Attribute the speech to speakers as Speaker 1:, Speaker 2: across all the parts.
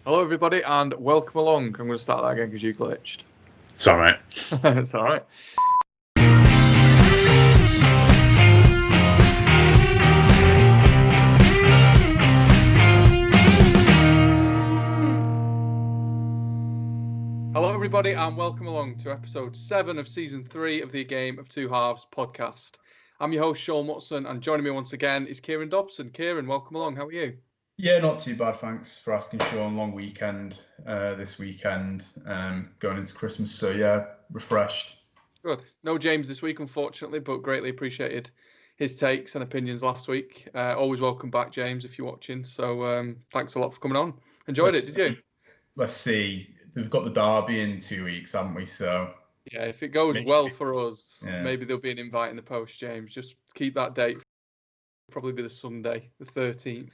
Speaker 1: Hello, everybody, and welcome along. I'm going to start that again because you glitched.
Speaker 2: It's all right.
Speaker 1: It's all right. Hello, everybody, and welcome along to episode 7 of season 3 of the A Game of Two Halves podcast. I'm your host, Sean Watson, and joining me once again is Kieron Dobson. Kieron, welcome along. How are you?
Speaker 2: Yeah, not too bad. Thanks for asking, Sean. Long weekend this weekend, going into Christmas. So yeah, refreshed.
Speaker 1: Good. No James this week, unfortunately, but greatly appreciated his takes and opinions last week. Always welcome back, James, if you're watching. So thanks a lot for coming on. Enjoyed it, did you?
Speaker 2: Let's see. We've got the derby in 2 weeks, haven't we? So
Speaker 1: yeah, if it goes well for us,
Speaker 2: yeah.
Speaker 1: Maybe there'll be an invite in the post, James. Just keep that date. Probably be the Sunday, the 13th.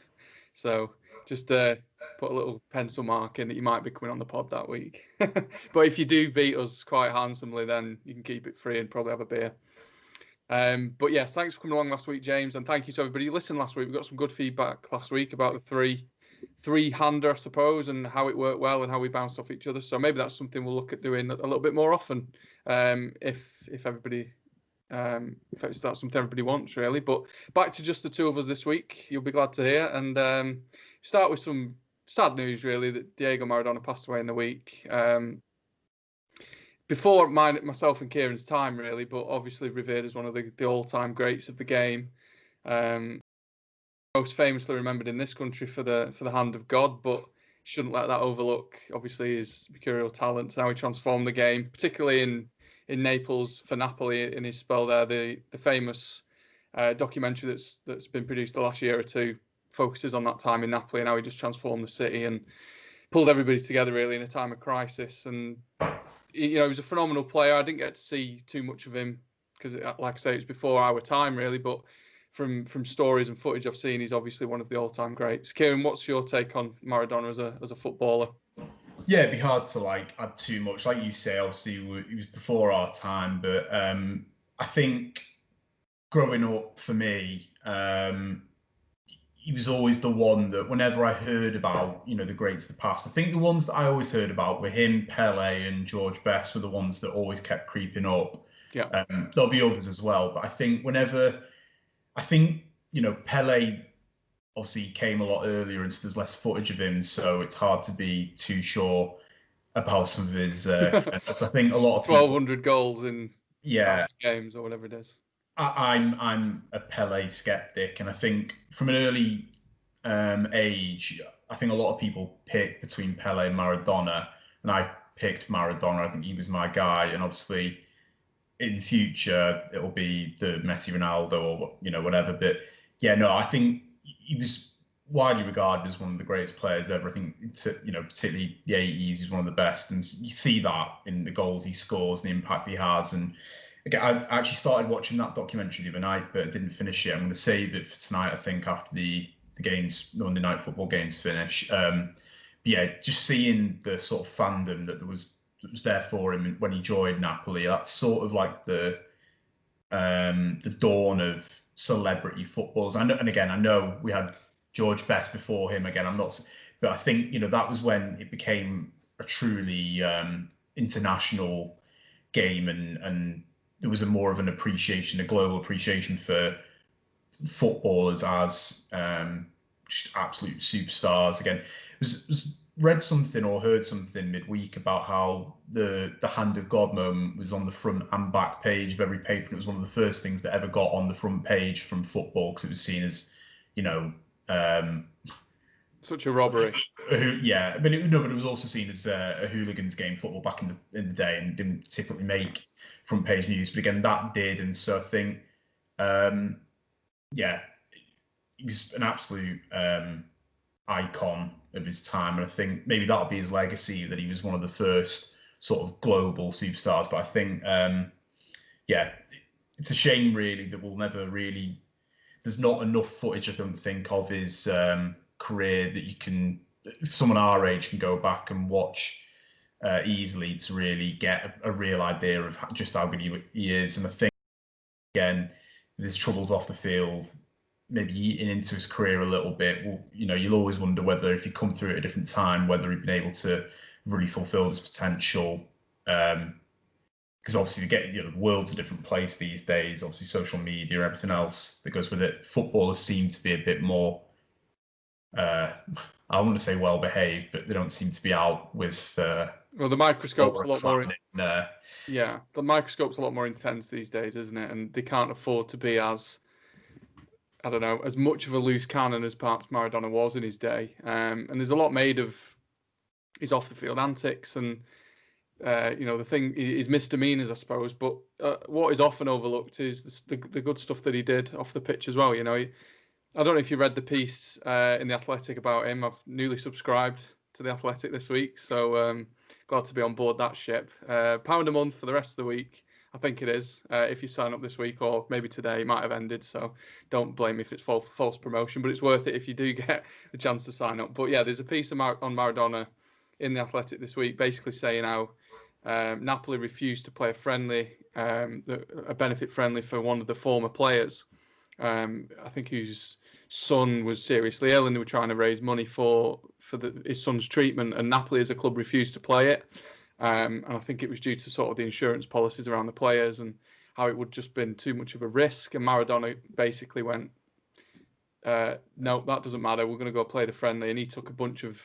Speaker 1: So just put a little pencil mark in that you might be coming on the pod that week. But if you do beat us quite handsomely, then you can keep it free and probably have a beer. But yes, thanks for coming along last week, James, and thank you to everybody who listened last week. We got some good feedback last week about the three-hander, I suppose, and how it worked well and how we bounced off each other. So maybe that's something we'll look at doing a little bit more often, if everybody. If that's something everybody wants, really. But back to just the two of us this week, you'll be glad to hear. And start with some sad news, really, that Diego Maradona passed away in the week. Before myself and Kieron's time, really, but obviously revered as one of the all-time greats of the game. Most famously remembered in this country for the hand of God, but shouldn't let that overlook, obviously, his mercurial talents, how he transformed the game, particularly in Naples for Napoli in his spell there. The famous documentary that's been produced the last year or two focuses on that time in Napoli and how he just transformed the city and pulled everybody together really in a time of crisis. And he was a phenomenal player. I didn't get to see too much of him because, like I say, it's before our time really. But from stories and footage I've seen, he's obviously one of the all-time greats. Kieron, what's your take on Maradona as a footballer?
Speaker 2: Yeah, it'd be hard to add too much. Like you say, obviously it was before our time, but I think growing up for me, he was always the one that whenever I heard about, the greats of the past, I think the ones that I always heard about were him, Pele, and George Best were the ones that always kept creeping up.
Speaker 1: Yeah.
Speaker 2: There'll be others as well, but I think Pele obviously came a lot earlier, and so there's less footage of him, so it's hard to be too sure about some of his. I think a lot of
Speaker 1: 1,200 goals in
Speaker 2: yeah
Speaker 1: games or whatever it is.
Speaker 2: I'm a Pele skeptic, and I think from an early age, I think a lot of people pick between Pele and Maradona, and I picked Maradona. I think he was my guy, and obviously in the future it'll be the Messi, Ronaldo, or whatever. But yeah, no, I think he was widely regarded as one of the greatest players ever. I think, particularly the 80s, he's one of the best. And you see that in the goals he scores and the impact he has. And again, I actually started watching that documentary the other night, but I didn't finish it. I'm going to save it for tonight, I think, after the Monday night football games finish. But yeah, just seeing the sort of fandom that was there for him when he joined Napoli, that's sort of like the dawn of celebrity footballers. I know we had George Best before him. Again, I'm not, but I think that was when it became a truly international game, and there was more of an appreciation, a global appreciation for footballers as just absolute superstars. Again, read something or heard something midweek about how the hand of God moment was on the front and back page of every paper. It was one of the first things that ever got on the front page from football, because it was seen as,
Speaker 1: such a robbery.
Speaker 2: Yeah, but it was also seen as a hooligans game, football back in the day, and didn't typically make front page news. But again, that did, and so I think, he was an absolute icon of his time, and I think maybe that'll be his legacy, that he was one of the first sort of global superstars. But I think, it's a shame really that we'll never really. There's not enough footage, I don't think, of his career that you can, if someone our age can go back and watch easily to really get a real idea of just how good he is. And I think, again, with his troubles off the field, maybe eating into his career a little bit. Well, you'll always wonder whether if he come through at a different time, whether he'd been able to really fulfill his potential. Because obviously to get the world's a different place these days. Obviously social media, everything else that goes with it. Footballers seem to be a bit more. I wouldn't say well behaved, but they don't seem to be out with.
Speaker 1: Well, the microscope's a lot more.
Speaker 2: Yeah,
Speaker 1: the microscope's a lot more intense these days, isn't it? And they can't afford to be as, I don't know, as much of a loose cannon as perhaps Maradona was in his day. And there's a lot made of his off the field antics and the thing, his misdemeanors, I suppose. But what is often overlooked is the good stuff that he did off the pitch as well. I don't know if you read the piece in The Athletic about him. I've newly subscribed to The Athletic this week, so glad to be on board that ship. £1 a month for the rest of the week, I think it is, if you sign up this week, or maybe today. It might have ended, so don't blame me if it's false promotion, but it's worth it if you do get the chance to sign up. But yeah, there's a piece on Maradona in The Athletic this week, basically saying how Napoli refused to play a benefit friendly for one of the former players. I think whose son was seriously ill, and they were trying to raise money for his son's treatment, and Napoli as a club refused to play it. And I think it was due to sort of the insurance policies around the players and how it would just been too much of a risk. And Maradona basically went, no, that doesn't matter. We're going to go play the friendly. And he took a bunch of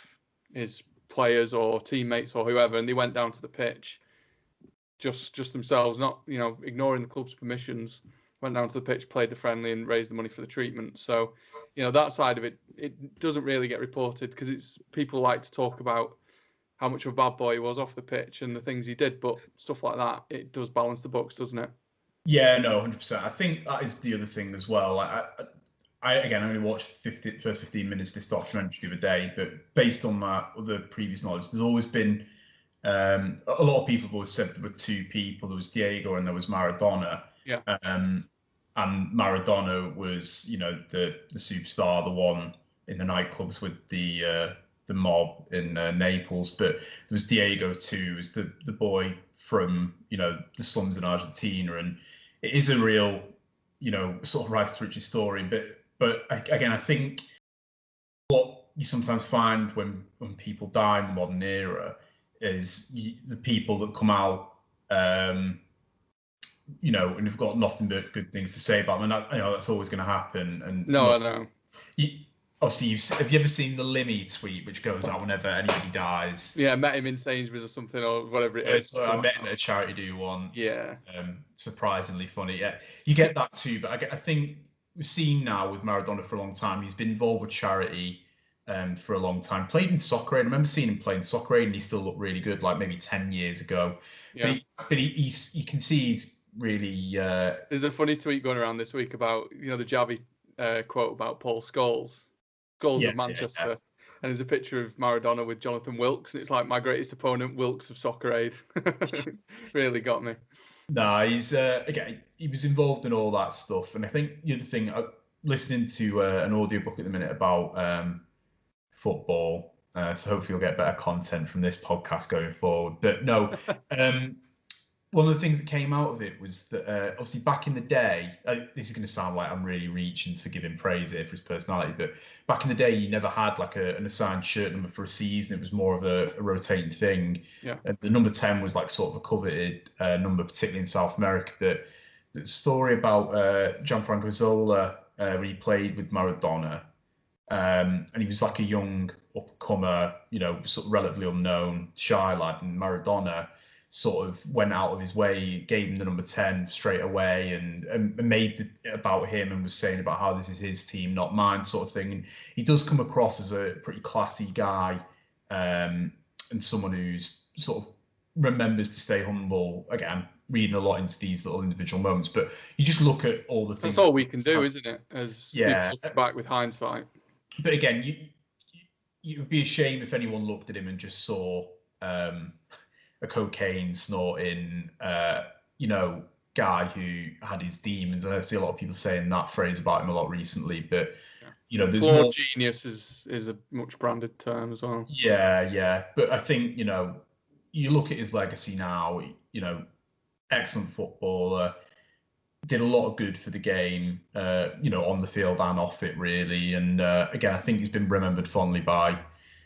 Speaker 1: his players or teammates or whoever, and they went down to the pitch just themselves, not ignoring the club's permissions. Went down to the pitch, played the friendly, and raised the money for the treatment. So, that side of it doesn't really get reported because people like to talk about how much of a bad boy he was off the pitch and the things he did, but stuff like that, it does balance the books, doesn't it?
Speaker 2: Yeah, no, 100%. I think that is the other thing as well. I again only watched the first 15 minutes of this documentary the other day, but based on that other previous knowledge, there's always been a lot of people have always said there were two people. There was Diego and there was Maradona.
Speaker 1: Yeah.
Speaker 2: And Maradona was, the superstar, the one in the nightclubs with the mob in Naples. But there was Diego too, was the boy from, the slums in Argentina. And it is a real, sort of rags to riches story. But again, I think what you sometimes find when people die in the modern era is the people that come out, and have got nothing but good things to say about them. And that's always going to happen. And
Speaker 1: I know.
Speaker 2: Obviously, have you ever seen the Limmy tweet, which goes out whenever anybody dies?
Speaker 1: Yeah, I met him in Sainsbury's or something, or whatever it is.
Speaker 2: So I met him at a charity do once.
Speaker 1: Yeah.
Speaker 2: Surprisingly funny. Yeah, you get that too. But I think we've seen now with Maradona for a long time. He's been involved with charity for a long time. Played in soccer aid. I remember seeing him playing soccer aid, and he still looked really good, like maybe 10 years ago.
Speaker 1: Yeah.
Speaker 2: But you can see he's really.
Speaker 1: There's a funny tweet going around this week about the Javi quote about Paul Scholes of Manchester, and there's a picture of Maradona with Jonathan Wilkes, and it's like my greatest opponent, Wilkes of Soccer Aid. Really got me.
Speaker 2: No, he's again, he was involved in all that stuff, and I think the other thing, listening to an audiobook at the minute about football, so hopefully you'll get better content from this podcast going forward. But no, one of the things that came out of it was that obviously back in the day, this is going to sound like I'm really reaching to give him praise here for his personality, but back in the day, you never had like an assigned shirt number for a season. It was more of a rotating thing.
Speaker 1: Yeah.
Speaker 2: The number 10 was like sort of a coveted number, particularly in South America. But the story about Gianfranco Zola, when he played with Maradona, and he was like a young up-comer, sort of relatively unknown, shy lad, and Maradona sort of went out of his way, gave him the number 10 straight away, and made it about him, and was saying about how this is his team, not mine, sort of thing. And he does come across as a pretty classy guy, and someone who's sort of remembers to stay humble. Again, reading a lot into these little individual moments, but you just look at all the things.
Speaker 1: That's all we can do, isn't it? As people look back with hindsight.
Speaker 2: But again, you would be ashamed if anyone looked at him and just saw a cocaine snorting, guy who had his demons. And I see a lot of people saying that phrase about him a lot recently. But there's
Speaker 1: more genius is a much branded term as well.
Speaker 2: Yeah. But I think you look at his legacy now. Excellent footballer. did a lot of good for the game, on the field and off it, really. And again, I think he's been remembered fondly by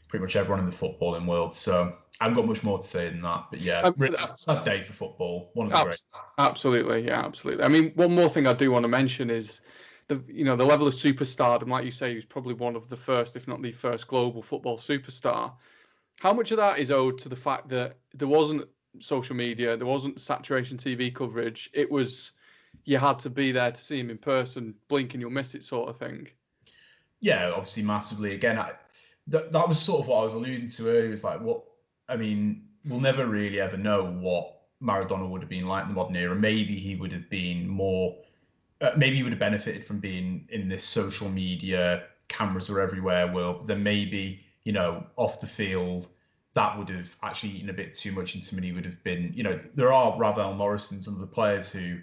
Speaker 2: pretty much everyone in the footballing world. So I haven't got much more to say than that. But yeah, sad day for football. One of the greats.
Speaker 1: Absolutely, yeah, absolutely. I mean, one more thing I do want to mention is the level of superstardom. Like you say, he was probably one of the first, if not the first, global football superstar. How much of that is owed to the fact that there wasn't social media, there wasn't saturation TV coverage? It was, you had to be there to see him in person, blink and you'll miss it sort of thing.
Speaker 2: Yeah, obviously massively. Again, that was sort of what I was alluding to earlier. It's like, we'll never really ever know what Maradona would have been like in the modern era. Maybe he would have been more, maybe he would have benefited from being in this social media, cameras are everywhere world. Then maybe, off the field, that would have actually eaten a bit too much into him. He would have been, there are Ravel Morrisons and other players who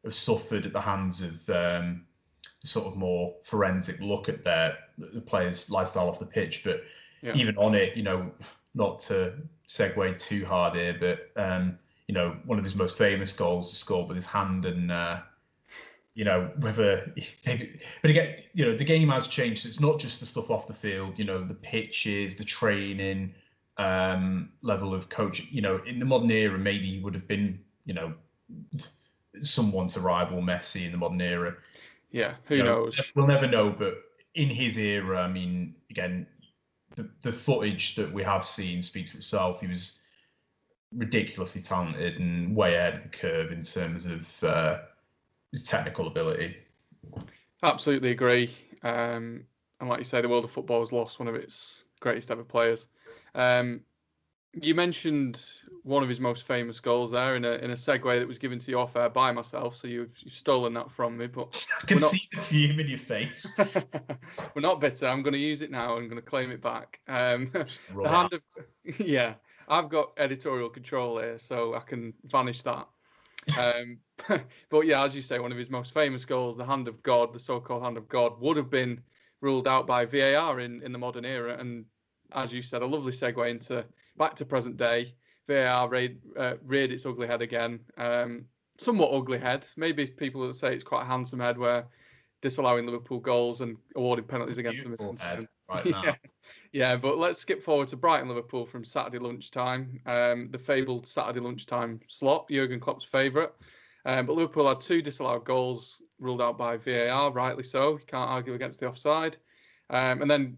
Speaker 2: have suffered at the hands of the sort of more forensic look at the players' lifestyle off the pitch. But even on it, not to segue too hard here, but one of his most famous goals was scored with his hand, and but again, the game has changed. It's not just the stuff off the field, the pitches, the training, level of coaching. In the modern era, maybe he would have been, someone to rival Messi in the modern era.
Speaker 1: Yeah, who knows?
Speaker 2: We'll never know, but in his era, I mean, again, the footage that we have seen speaks for itself. He was ridiculously talented and way ahead of the curve in terms of his technical ability.
Speaker 1: Absolutely agree. And like you say, the world of football has lost one of its greatest ever players. You mentioned one of his most famous goals there in a segue that was given to you off air by myself, so you've stolen that from me. But
Speaker 2: I can see the fume in your face.
Speaker 1: We're not bitter. I'm going to use it now. I'm going to claim it back. I've got editorial control here, so I can vanish that. But yeah, as you say, one of his most famous goals, the hand of God, the so-called hand of God, would have been ruled out by VAR in the modern era. And as you said, a lovely segue into back to present day. VAR reared its ugly head again. Somewhat ugly head. Maybe people would say it's quite a handsome head, where disallowing Liverpool goals and awarding penalties against them is concerned.
Speaker 2: Right now.
Speaker 1: Yeah, but let's skip forward to Brighton Liverpool from Saturday lunchtime. The fabled Saturday lunchtime slot, Jurgen Klopp's favourite. But Liverpool had 2 disallowed goals ruled out by VAR, rightly so. You can't argue against the offside. And then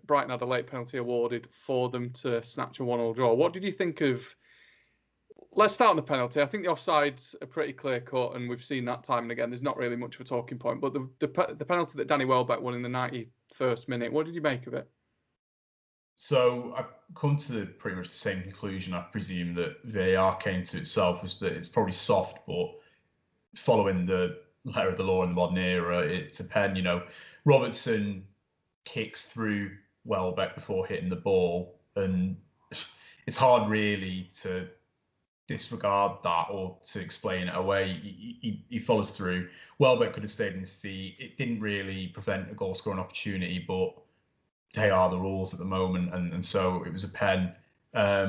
Speaker 1: Brighton had a late penalty awarded for them to snatch a 1-1 draw. What did you think of... Let's start on the penalty. I think the offsides are pretty clear cut, and we've seen that time and again. There's not really much of a talking point. But the penalty that Danny Welbeck won in the 91st minute, what did you make of it?
Speaker 2: So I've come to pretty much the same conclusion. I presume that VAR came to itself, was that it's probably soft, but following the letter of the law in the modern era, it's a pen. Robertson kicks through Welbeck before hitting the ball, and it's hard really to disregard that or to explain it away. He follows through. Welbeck could have stayed on his feet. It didn't really prevent a goal scoring opportunity, but they are the rules at the moment, and so it was a pen. I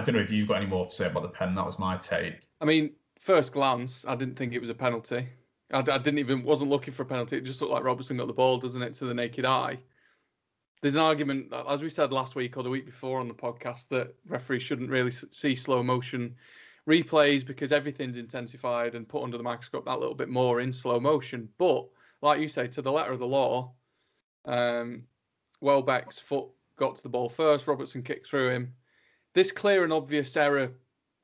Speaker 2: don't know if you've got any more to say about the pen. That was my take.
Speaker 1: I mean, first glance, I didn't think it was a penalty. I wasn't looking for a penalty. It just looked like Robertson got the ball, doesn't it, to the naked eye? There's an argument, as we said last week or the week before on the podcast, that referees shouldn't really see slow motion replays because everything's intensified and put under the microscope that little bit more in slow motion. But like you say, to the letter of the law, Welbeck's foot got to the ball first. Robertson kicked through him. This clear and obvious error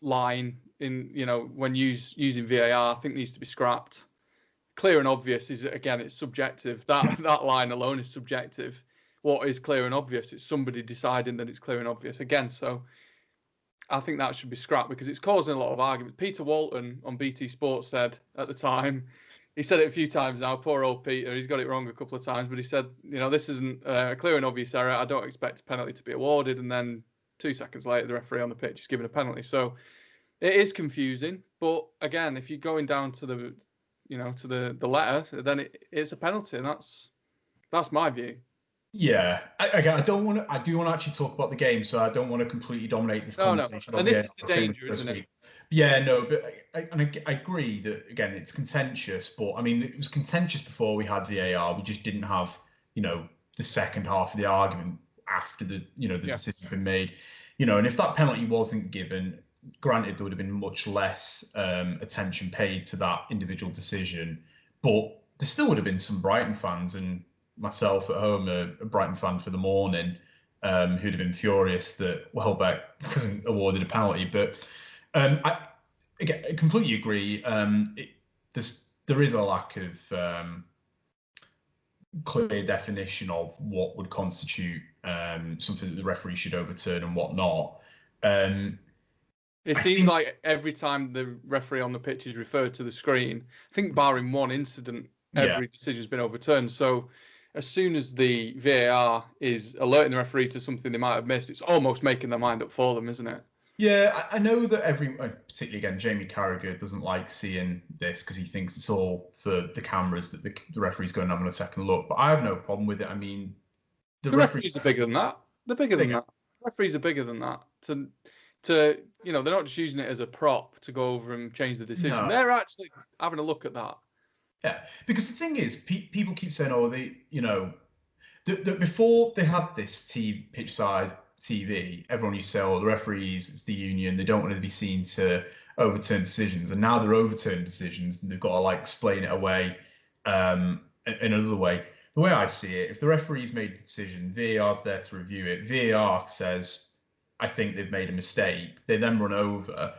Speaker 1: line in when using VAR, I think needs to be scrapped. Clear and obvious is, again, it's subjective. That line alone is subjective. What is clear and obvious? It's somebody deciding that it's clear and obvious again. So I think that should be scrapped because it's causing a lot of arguments. Peter Walton on BT Sports said at the time, he said it a few times now, poor old Peter, he's got it wrong a couple of times, but he said, this isn't a clear and obvious error. I don't expect a penalty to be awarded. And then 2 seconds later, the referee on the pitch is given a penalty. So it is confusing. But again, if you're going down to the, to the letter, then it's a penalty. And that's my view.
Speaker 2: Yeah, I do want to actually talk about the game, so I don't want to completely dominate this conversation.
Speaker 1: No. And this is the danger, isn't it?
Speaker 2: Yeah, no, but I agree that, again, it's contentious, but I mean, it was contentious before we had VAR. We just didn't have, the second half of the argument after the decision's been made. And if that penalty wasn't given, granted, there would have been much less attention paid to that individual decision, but there still would have been some Brighton fans, and myself at home, a Brighton fan for the morning, who'd have been furious that Welbeck wasn't awarded a penalty. But I completely agree. There is a lack of clear definition of what would constitute something that the referee should overturn and what not.
Speaker 1: It seems like every time the referee on the pitch is referred to the screen, I think barring one incident, every decision's been overturned. So as soon as the VAR is alerting the referee to something they might have missed, it's almost making their mind up for them, isn't it?
Speaker 2: Yeah, I know that particularly again, Jamie Carragher doesn't like seeing this because he thinks it's all for the cameras that the referee's going to have a second look. But I have no problem with it. I mean,
Speaker 1: the referees are bigger than that. They're bigger than that. Referees are bigger than that. They're not just using it as a prop to go over and change the decision. No. They're actually having a look at that.
Speaker 2: Yeah, because the thing is, people keep saying, before they had this pitch side TV, everyone used to say, the referees, it's the union, they don't want to be seen to overturn decisions. And now they're overturning decisions and they've got to explain it away another way. The way I see it, if the referee's made a decision, VAR's there to review it. VAR says, I think they've made a mistake. They then run over.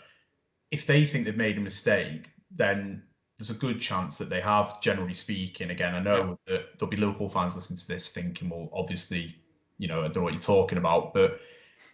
Speaker 2: If they think they've made a mistake, then there's a good chance that they have, generally speaking. Again, I know that there'll be Liverpool fans listening to this thinking, well, obviously, I don't know what you're talking about. But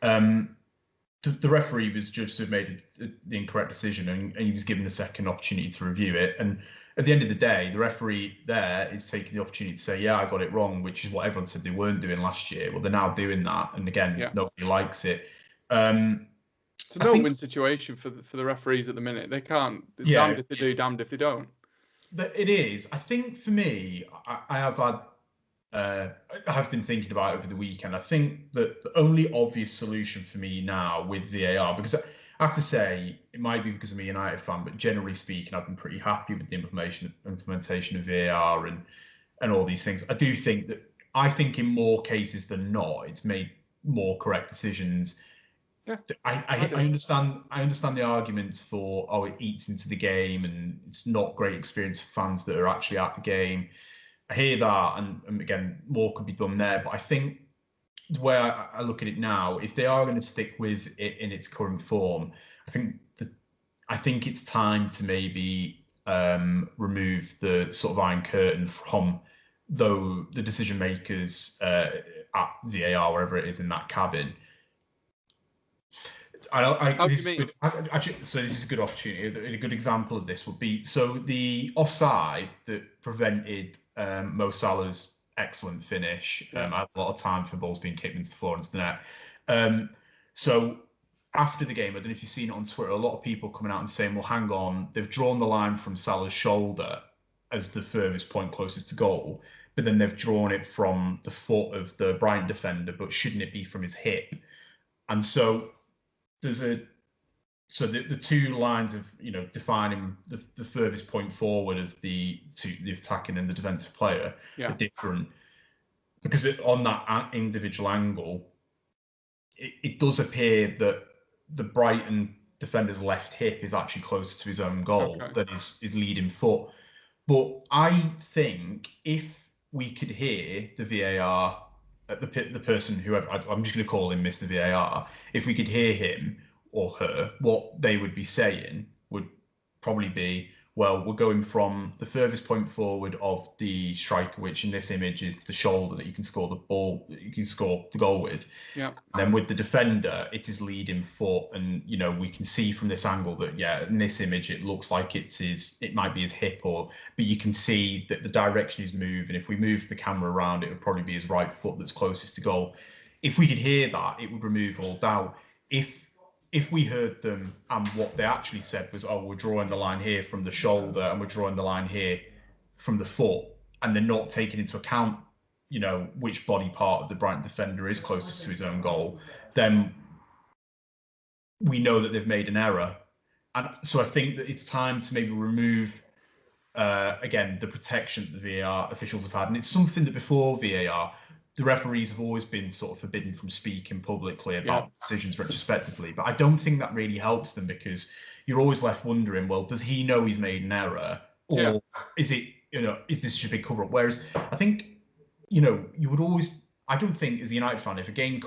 Speaker 2: the referee was judged to have made the incorrect decision and he was given a second opportunity to review it. And at the end of the day, the referee there is taking the opportunity to say, yeah, I got it wrong, which is what everyone said they weren't doing last year. Well, they're now doing that. And again, nobody likes it.
Speaker 1: It's a no-win situation for the referees at the minute. They can't. Damned if they do, damned if they don't.
Speaker 2: It is. I think for me, I've been thinking about it over the weekend. I think that the only obvious solution for me now with VAR, because I have to say, it might be because I'm a United fan, but generally speaking, I've been pretty happy with the implementation of VAR and all these things. I think in more cases than not, it's made more correct decisions. Yeah, I understand the arguments for it eats into the game and it's not great experience for fans that are actually at the game. I hear that, and again, more could be done there. But I think the way I look at it now, if they are going to stick with it in its current form, I think it's time to maybe remove the sort of Iron Curtain from the decision makers at VAR, wherever it is in that cabin. This is a good opportunity. A good example of this would be the offside that prevented Mo Salah's excellent finish. I had a lot of time for balls being kicked into the floor and into the net. So after the game, I don't know if you've seen it on Twitter, a lot of people coming out and saying, well, hang on, they've drawn the line from Salah's shoulder as the furthest point closest to goal, but then they've drawn it from the foot of the Brighton defender, but shouldn't it be from his hip? And so there's the two lines of defining the furthest point forward of the attacking and the defensive player are different, because on that individual angle, it does appear that the Brighton defender's left hip is actually closer to his own goal than his leading foot. But I think if we could hear the VAR, the person who I'm just going to call him Mr. VAR, if we could hear him or her, what they would be saying would probably be, well, we're going from the furthest point forward of the striker, which in this image is the shoulder that you can score the goal with. Yeah. And then with the defender, it's his leading foot, and we can see from this angle that in this image it looks like it might be his hip, but you can see that the direction he's moving. If we move the camera around, it would probably be his right foot that's closest to goal. If we could hear that, it would remove all doubt. If we heard them and what they actually said was, we're drawing the line here from the shoulder and we're drawing the line here from the foot, and they're not taking into account, which body part of the Brighton defender is closest to his own goal, then we know that they've made an error. And so I think that it's time to maybe remove, again, the protection that the VAR officials have had. And it's something that before VAR, the referees have always been sort of forbidden from speaking publicly about decisions retrospectively. But I don't think that really helps them, because you're always left wondering, well, does he know he's made an error? Or is it, is this just a big cover up? Whereas I think, you would always, I don't think as a United fan, if a game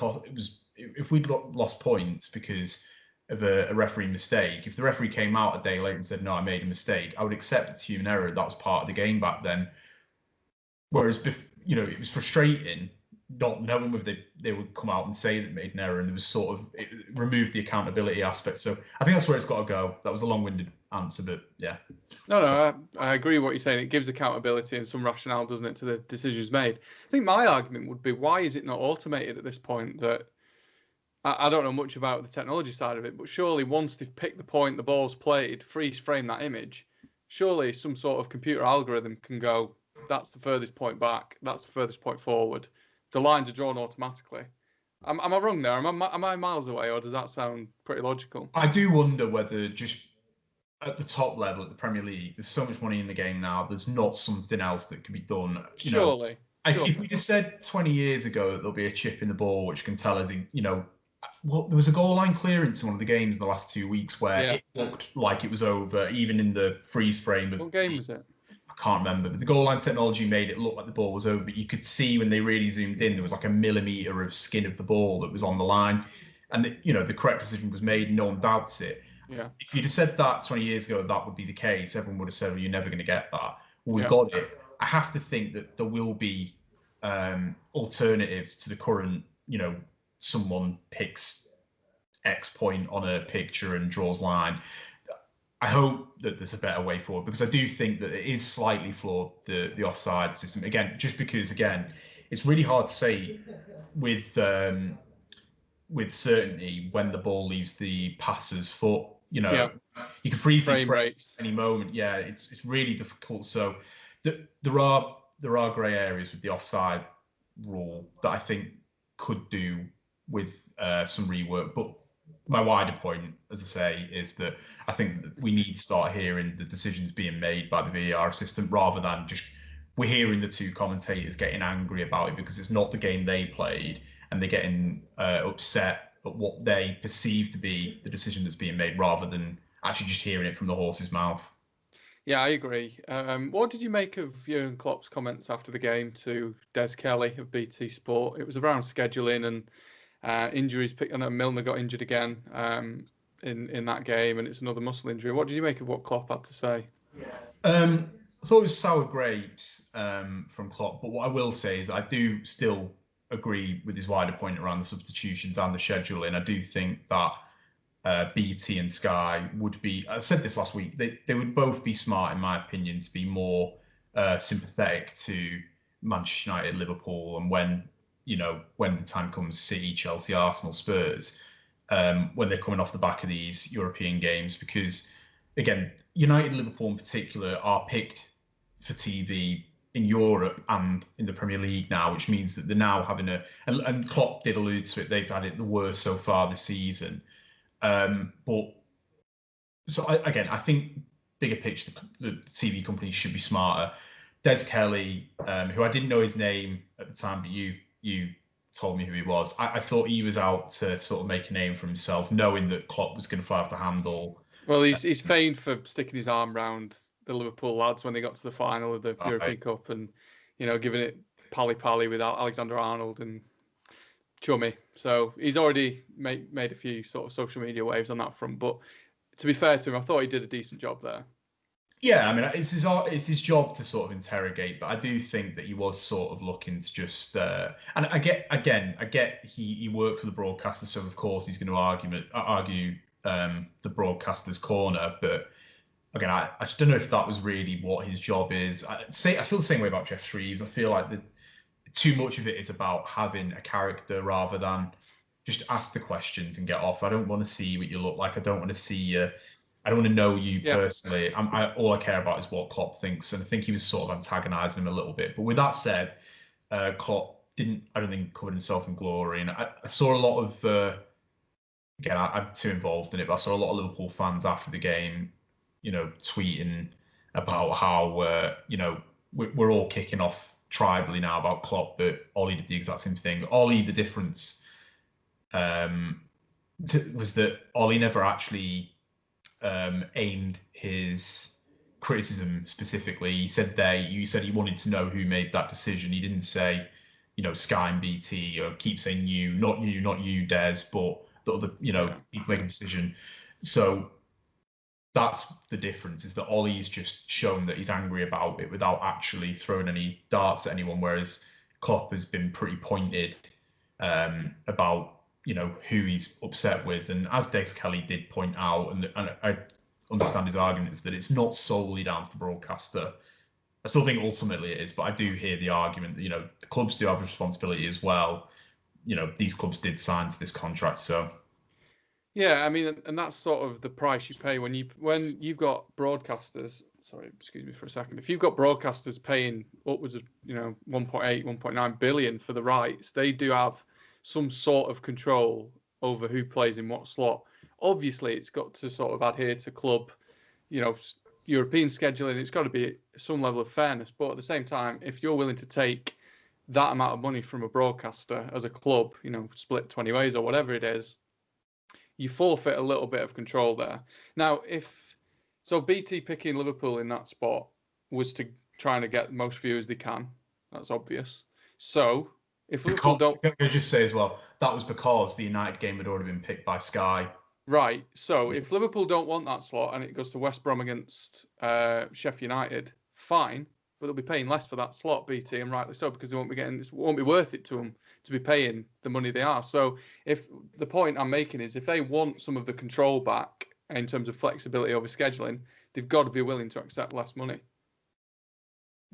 Speaker 2: if we'd lost points because of a referee mistake, if the referee came out a day later and said, no, I made a mistake, I would accept it's human error. That was part of the game back then. Whereas, it was frustrating not knowing whether they would come out and say that made an error, and there was it removed the accountability aspect. So I think that's where it's got to go. That was a long-winded answer, but yeah.
Speaker 1: No, I agree with what you're saying. It gives accountability and some rationale, doesn't it, to the decisions made. I think my argument would be, why is it not automated at this point? That I don't know much about the technology side of it, but surely once they've picked the point, the ball's played, freeze frame that image, surely some sort of computer algorithm can go, that's the furthest point back, that's the furthest point forward. The lines are drawn automatically. Am I wrong there? Am I miles away, or does that sound pretty logical?
Speaker 2: I do wonder whether just at the top level at the Premier League, there's so much money in the game now, there's not something else that can be done.
Speaker 1: Surely.
Speaker 2: If we just said 20 years ago that there'll be a chip in the ball which can tell us, well, there was a goal line clearance in one of the games in the last 2 weeks where it looked like it was over, even in the freeze frame.
Speaker 1: What game was it?
Speaker 2: I can't remember, but the goal line technology made it look like the ball was over, but you could see when they really zoomed in, there was like a millimetre of skin of the ball that was on the line. And, the correct decision was made, no one doubts it.
Speaker 1: Yeah.
Speaker 2: If you'd have said that 20 years ago, that would be the case, everyone would have said, well, you're never going to get that. Well, we've got it. I have to think that there will be alternatives to the current, someone picks X point on a picture and draws line. I hope that there's a better way forward, because I do think that it is slightly flawed, the offside system. Again, just because, it's really hard to say with certainty when the ball leaves the passer's foot. You can freeze these frames at any moment. Yeah, it's really difficult. So there are grey areas with the offside rule that I think could do with some rework. But my wider point, as I say, is that I think that we need to start hearing the decisions being made by the VAR assistant, rather than just we're hearing the two commentators getting angry about it because it's not the game they played, and they're getting upset at what they perceive to be the decision that's being made, rather than actually just hearing it from the horse's mouth.
Speaker 1: Yeah, I agree. What did you make of Jurgen Klopp's comments after the game to Des Kelly of BT Sport? It was around scheduling and injuries. I know Milner got injured again in that game, and it's another muscle injury. What did you make of what Klopp had to say?
Speaker 2: I thought it was sour grapes from Klopp, but what I will say is I do still agree with his wider point around the substitutions and the scheduling. I do think that BT and Sky would be, I said this last week, they would both be smart, in my opinion, to be more sympathetic to Manchester United, Liverpool, and when the time comes, City, Chelsea, Arsenal, Spurs, when they're coming off the back of these European games, because again, United and Liverpool in particular are picked for TV in Europe and in the Premier League now, which means that they're now having and Klopp did allude to it, they've had it the worst so far this season. I think bigger picture, the TV companies should be smarter. Des Kelly, who I didn't know his name at the time, but you told me who he was. I thought he was out to sort of make a name for himself, knowing that Klopp was going to fly off the handle.
Speaker 1: Well, he's famed for sticking his arm round the Liverpool lads when they got to the final of the European Cup, and giving it pally with Alexander Arnold and chummy. So he's already made a few sort of social media waves on that front. But to be fair to him, I thought he did a decent job there. Yeah,
Speaker 2: I mean, it's his job to sort of interrogate, but I do think that he was sort of looking to just and I get he worked for the broadcaster, so of course he's going to argue the broadcaster's corner, but again, I just don't know if that was really what his job is. I feel the same way about Jeff Shreves. I feel like too much of it is about having a character rather than just ask the questions and get off. I don't want to see what you look like. I don't want to see you. I don't want to know you personally. All I care about is what Klopp thinks, and I think he was sort of antagonising him a little bit. But with that said, Klopp I don't think, covered himself in glory, and I saw a lot of again, I'm too involved in it, but I saw a lot of Liverpool fans after the game, tweeting about how, we're all kicking off tribally now about Klopp, but Ollie did the exact same thing. Ollie, the difference was that Ollie never actually aimed his criticism specifically. He said he wanted to know who made that decision. He didn't say, Sky and BT, or keep saying you, not you, Des, but the other, people making a decision. So that's the difference, is that Ollie's just shown that he's angry about it without actually throwing any darts at anyone, whereas Klopp has been pretty pointed about who he's upset with. And as Des Kelly did point out, and I understand his argument, is that it's not solely down to the broadcaster. I still think ultimately it is, but I do hear the argument that the clubs do have a responsibility as well. These clubs did sign to this contract, so.
Speaker 1: Yeah, I mean, and that's sort of the price you pay when you've got broadcasters. Sorry, excuse me for a second. If you've got broadcasters paying upwards of 1.8, 1.9 billion for the rights, they do have some sort of control over who plays in what slot. Obviously, it's got to sort of adhere to club, European scheduling. It's got to be some level of fairness. But at the same time, if you're willing to take that amount of money from a broadcaster as a club, split 20 ways or whatever it is, you forfeit a little bit of control there. Now, BT picking Liverpool in that spot was to trying to get the most viewers they can. That's obvious. So if Liverpool don't,
Speaker 2: can I just say as well, that was because the United game had already been picked by Sky.
Speaker 1: Right. So if Liverpool don't want that slot and it goes to West Brom against Sheffield United, fine, but they'll be paying less for that slot, BT, and rightly so, because it won't be worth it to them to be paying the money they are. So if the point I'm making is, if they want some of the control back in terms of flexibility over scheduling, they've got to be willing to accept less money.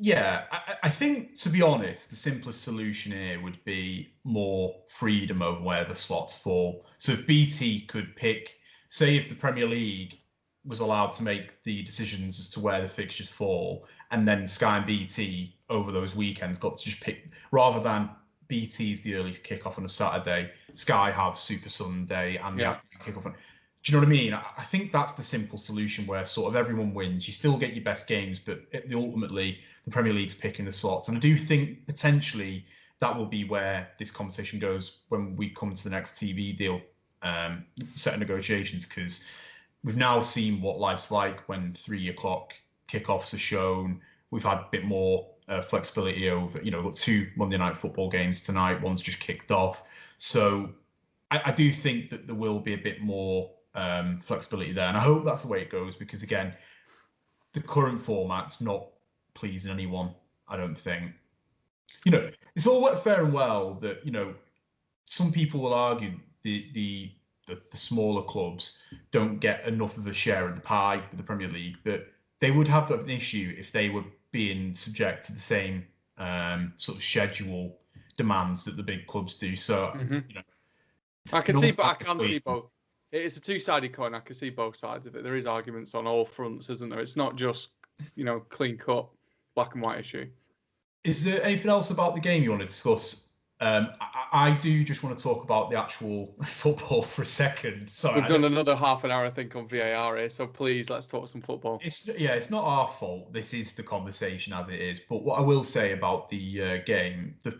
Speaker 2: Yeah, I think, to be honest, the simplest solution here would be more freedom over where the slots fall. So if BT could pick, say if the Premier League was allowed to make the decisions as to where the fixtures fall, and then Sky and BT over those weekends got to just pick, rather than BT's the early kickoff on a Saturday, Sky have Super Sunday and the afternoon kickoff on. Do you know what I mean? I think that's the simple solution, where sort of everyone wins. You still get your best games, but ultimately the Premier League's picking the slots. And I do think potentially that will be where this conversation goes when we come to the next TV deal set of negotiations, because we've now seen what life's like when 3 o'clock kickoffs are shown. We've had a bit more flexibility over, we've got 2 Monday night football games tonight. One's just kicked off. So I do think that there will be a bit more flexibility there. And I hope that's the way it goes, because, again, the current format's not pleasing anyone, I don't think. It's all fair and well that, some people will argue the smaller clubs don't get enough of a share of the pie with the Premier League, but they would have an issue if they were being subject to the same sort of schedule demands that the big clubs do. So,
Speaker 1: I can see, but I can't see both. It's a two-sided coin. I can see both sides of it. There is arguments on all fronts, isn't there? It's not just, clean cut, black and white issue.
Speaker 2: Is there anything else about the game you want to discuss? I do just want to talk about the actual football for a second. Sorry,
Speaker 1: We've done another half an hour, I think, on VAR here, so please, let's talk some football.
Speaker 2: It's not our fault. This is the conversation as it is. But what I will say about the game, it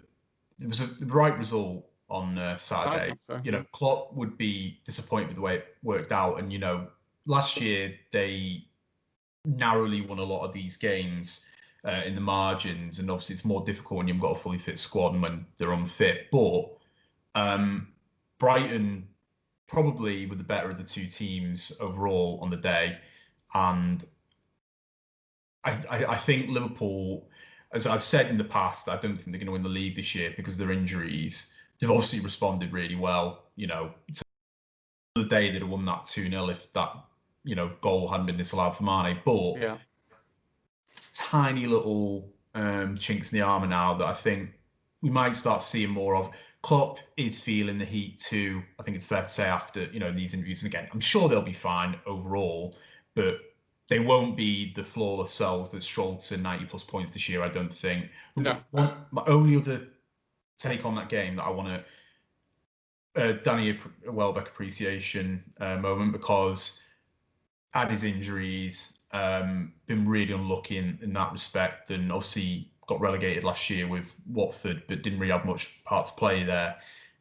Speaker 2: was the right result on Saturday.
Speaker 1: I think so.
Speaker 2: Klopp would be disappointed with the way it worked out. And, last year they narrowly won a lot of these games in the margins. And obviously it's more difficult when you've got a fully fit squad and when they're unfit. But Brighton probably were the better of the two teams overall on the day. And I think Liverpool, as I've said in the past, I don't think they're going to win the league this year because of their injuries. They've obviously responded really well. The day they'd have won that 2-0 if that, goal hadn't been disallowed for Mane. But tiny little chinks in the armour now that I think we might start seeing more of. Klopp is feeling the heat too, I think it's fair to say, after, these interviews. And again, I'm sure they'll be fine overall, but they won't be the flawless selves that strolled to 90+ points this year, I don't think.
Speaker 1: No.
Speaker 2: My only other take on that game that I want to Danny Welbeck appreciation moment, because had his injuries, been really unlucky in that respect, and obviously got relegated last year with Watford, but didn't really have much part to play there.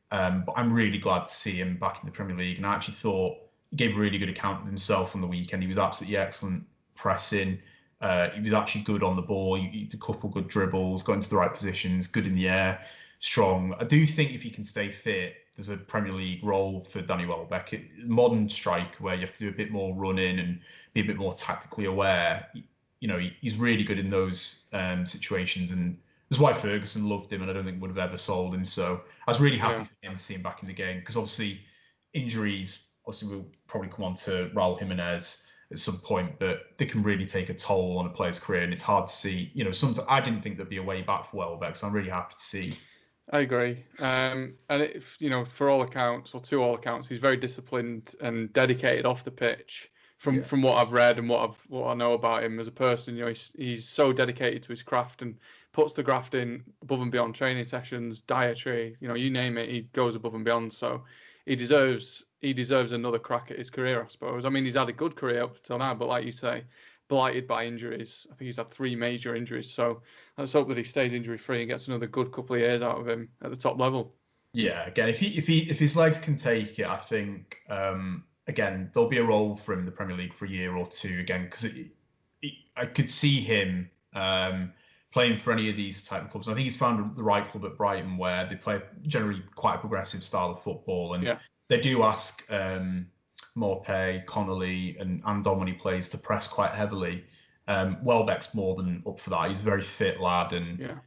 Speaker 2: But I'm really glad to see him back in the Premier League, and I actually thought he gave a really good account of himself on the weekend. He was absolutely excellent pressing. He was actually good on the ball. He did a couple good dribbles, got into the right positions, good in the air, strong. I do think if he can stay fit, there's a Premier League role for Danny Welbeck. Modern striker where you have to do a bit more running and be a bit more tactically aware. He's really good in those situations, and that's why Ferguson loved him, and I don't think would have ever sold him. So I was really happy for him to see him back in the game, because obviously injuries, we'll probably come on to Raul Jiminez at some point, but they can really take a toll on a player's career, and it's hard to see. Sometimes I didn't think there'd be a way back for Welbeck, so I'm really happy to see.
Speaker 1: I agree. And for all accounts, or to all accounts, he's very disciplined and dedicated off the pitch. From what I've read and what I know about him as a person, he's so dedicated to his craft and puts the graft in above and beyond training sessions, dietary, you name it, he goes above and beyond. So he deserves another crack at his career, I suppose. I mean, he's had a good career up till now, but like you say, blighted by injuries. I think he's had 3 major injuries. So let's hope that he stays injury free and gets another good couple of years out of him at the top level.
Speaker 2: Yeah, again, if his legs can take it, I think again there'll be a role for him in the Premier League for a year or two again, because I could see him playing for any of these type of clubs. I think he's found the right club at Brighton, where they play generally quite a progressive style of football, and they do ask Morpay, Connolly, and Andon when he plays to press quite heavily. Welbeck's more than up for that. He's a very fit lad, and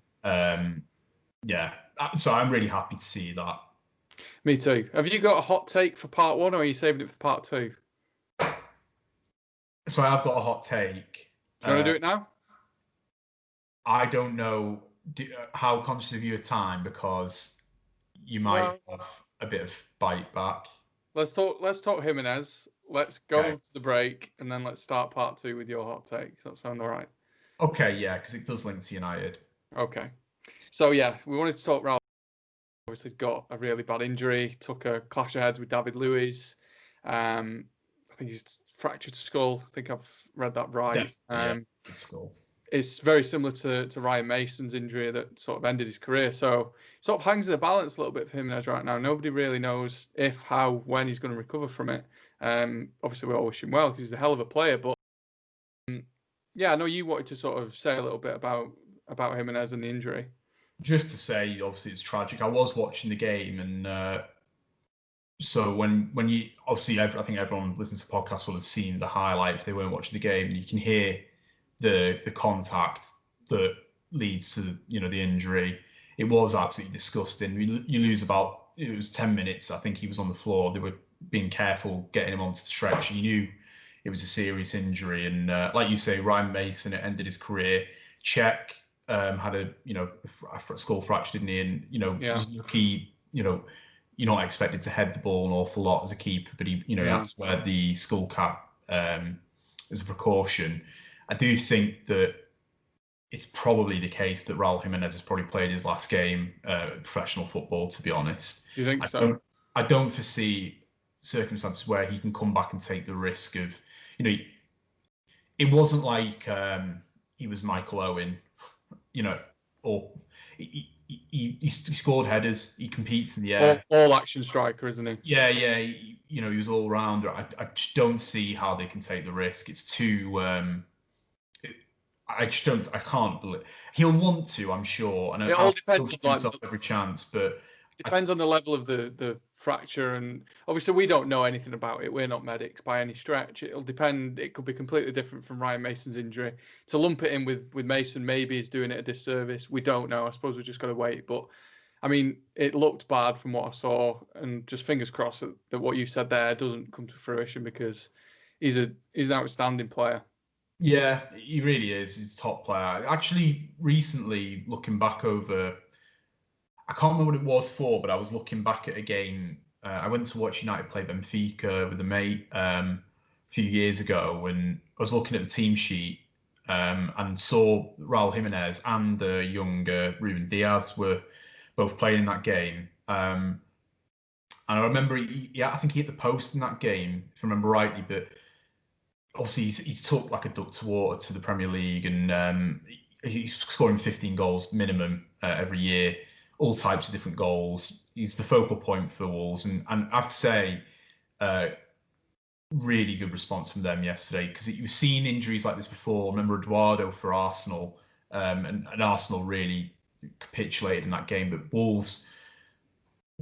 Speaker 2: so I'm really happy to see that.
Speaker 1: Me too. Have you got a hot take for part 1, or are you saving it for part 2?
Speaker 2: So I've got a hot take.
Speaker 1: Do you want to do it now?
Speaker 2: I don't know how conscious of your time, because you might have a bit of bite back.
Speaker 1: Let's talk Jimenez. Let's go to the break, and then let's start part 2 with your hot take. Does that sound all right?
Speaker 2: Okay, yeah, because it does link to United.
Speaker 1: Okay. So we wanted to talk Raul. Obviously got a really bad injury, took a clash of heads with David Luiz. I think he's fractured skull. I think I've read that right.
Speaker 2: Skull.
Speaker 1: It's very similar to Ryan Mason's injury that sort of ended his career. So sort of hangs in the balance a little bit for Jimenez right now. Nobody really knows if, how, when he's going to recover from it. Obviously, we all wish him well, because he's a hell of a player. But I know you wanted to sort of say a little bit about Jimenez and the injury.
Speaker 2: Just to say, obviously, it's tragic. I was watching the game, and so when you obviously, I think everyone listening to the podcast will have seen the highlight if they weren't watching the game, and you can hear the contact that leads to the injury. It was absolutely disgusting. You lose it was 10 minutes. I think he was on the floor. They were being careful getting him onto the stretch. You knew it was a serious injury, and like you say, Ryan Mason, it ended his career. Cech had a skull fracture, didn't he? And was lucky. You're not expected to head the ball an awful lot as a keeper, but he had to wear the skull cap as a precaution. I do think that it's probably the case that Raul Jiminez has probably played his last game professional football, to be honest.
Speaker 1: You think so?
Speaker 2: I don't foresee circumstances where he can come back and take the risk of, it wasn't like he was Michael Owen, or he scored headers, he competes in the air.
Speaker 1: All action striker, isn't he?
Speaker 2: Yeah. He was all rounder. I just don't see how they can take the risk. It's too. I can't believe he'll want to. I'm sure, and
Speaker 1: it all depends on
Speaker 2: every chance, but
Speaker 1: it depends on the level of the fracture, and obviously we don't know anything about it. We're not medics by any stretch. It'll depend. It could be completely different from Ryan Mason's injury. To lump it in with Mason maybe is doing it a disservice. We don't know. I suppose we're just going to wait. But I mean, it looked bad from what I saw, and just fingers crossed that what you said there doesn't come to fruition, because he's an outstanding player.
Speaker 2: Yeah, he really is. He's a top player. Actually, recently, looking back over, I can't remember what it was for, but I was looking back at a game. I went to watch United play Benfica with a mate a few years ago, and I was looking at the team sheet and saw Raul Jiminez and the younger Ruben Diaz were both playing in that game. And And I remember, I think he hit the post in that game, if I remember rightly. But obviously, he's took like a duck to water to the Premier League, and he's scoring 15 goals minimum every year, all types of different goals. He's the focal point for Wolves, and I have to say, really good response from them yesterday, because you've seen injuries like this before. I remember Eduardo for Arsenal, and Arsenal really capitulated in that game, but Wolves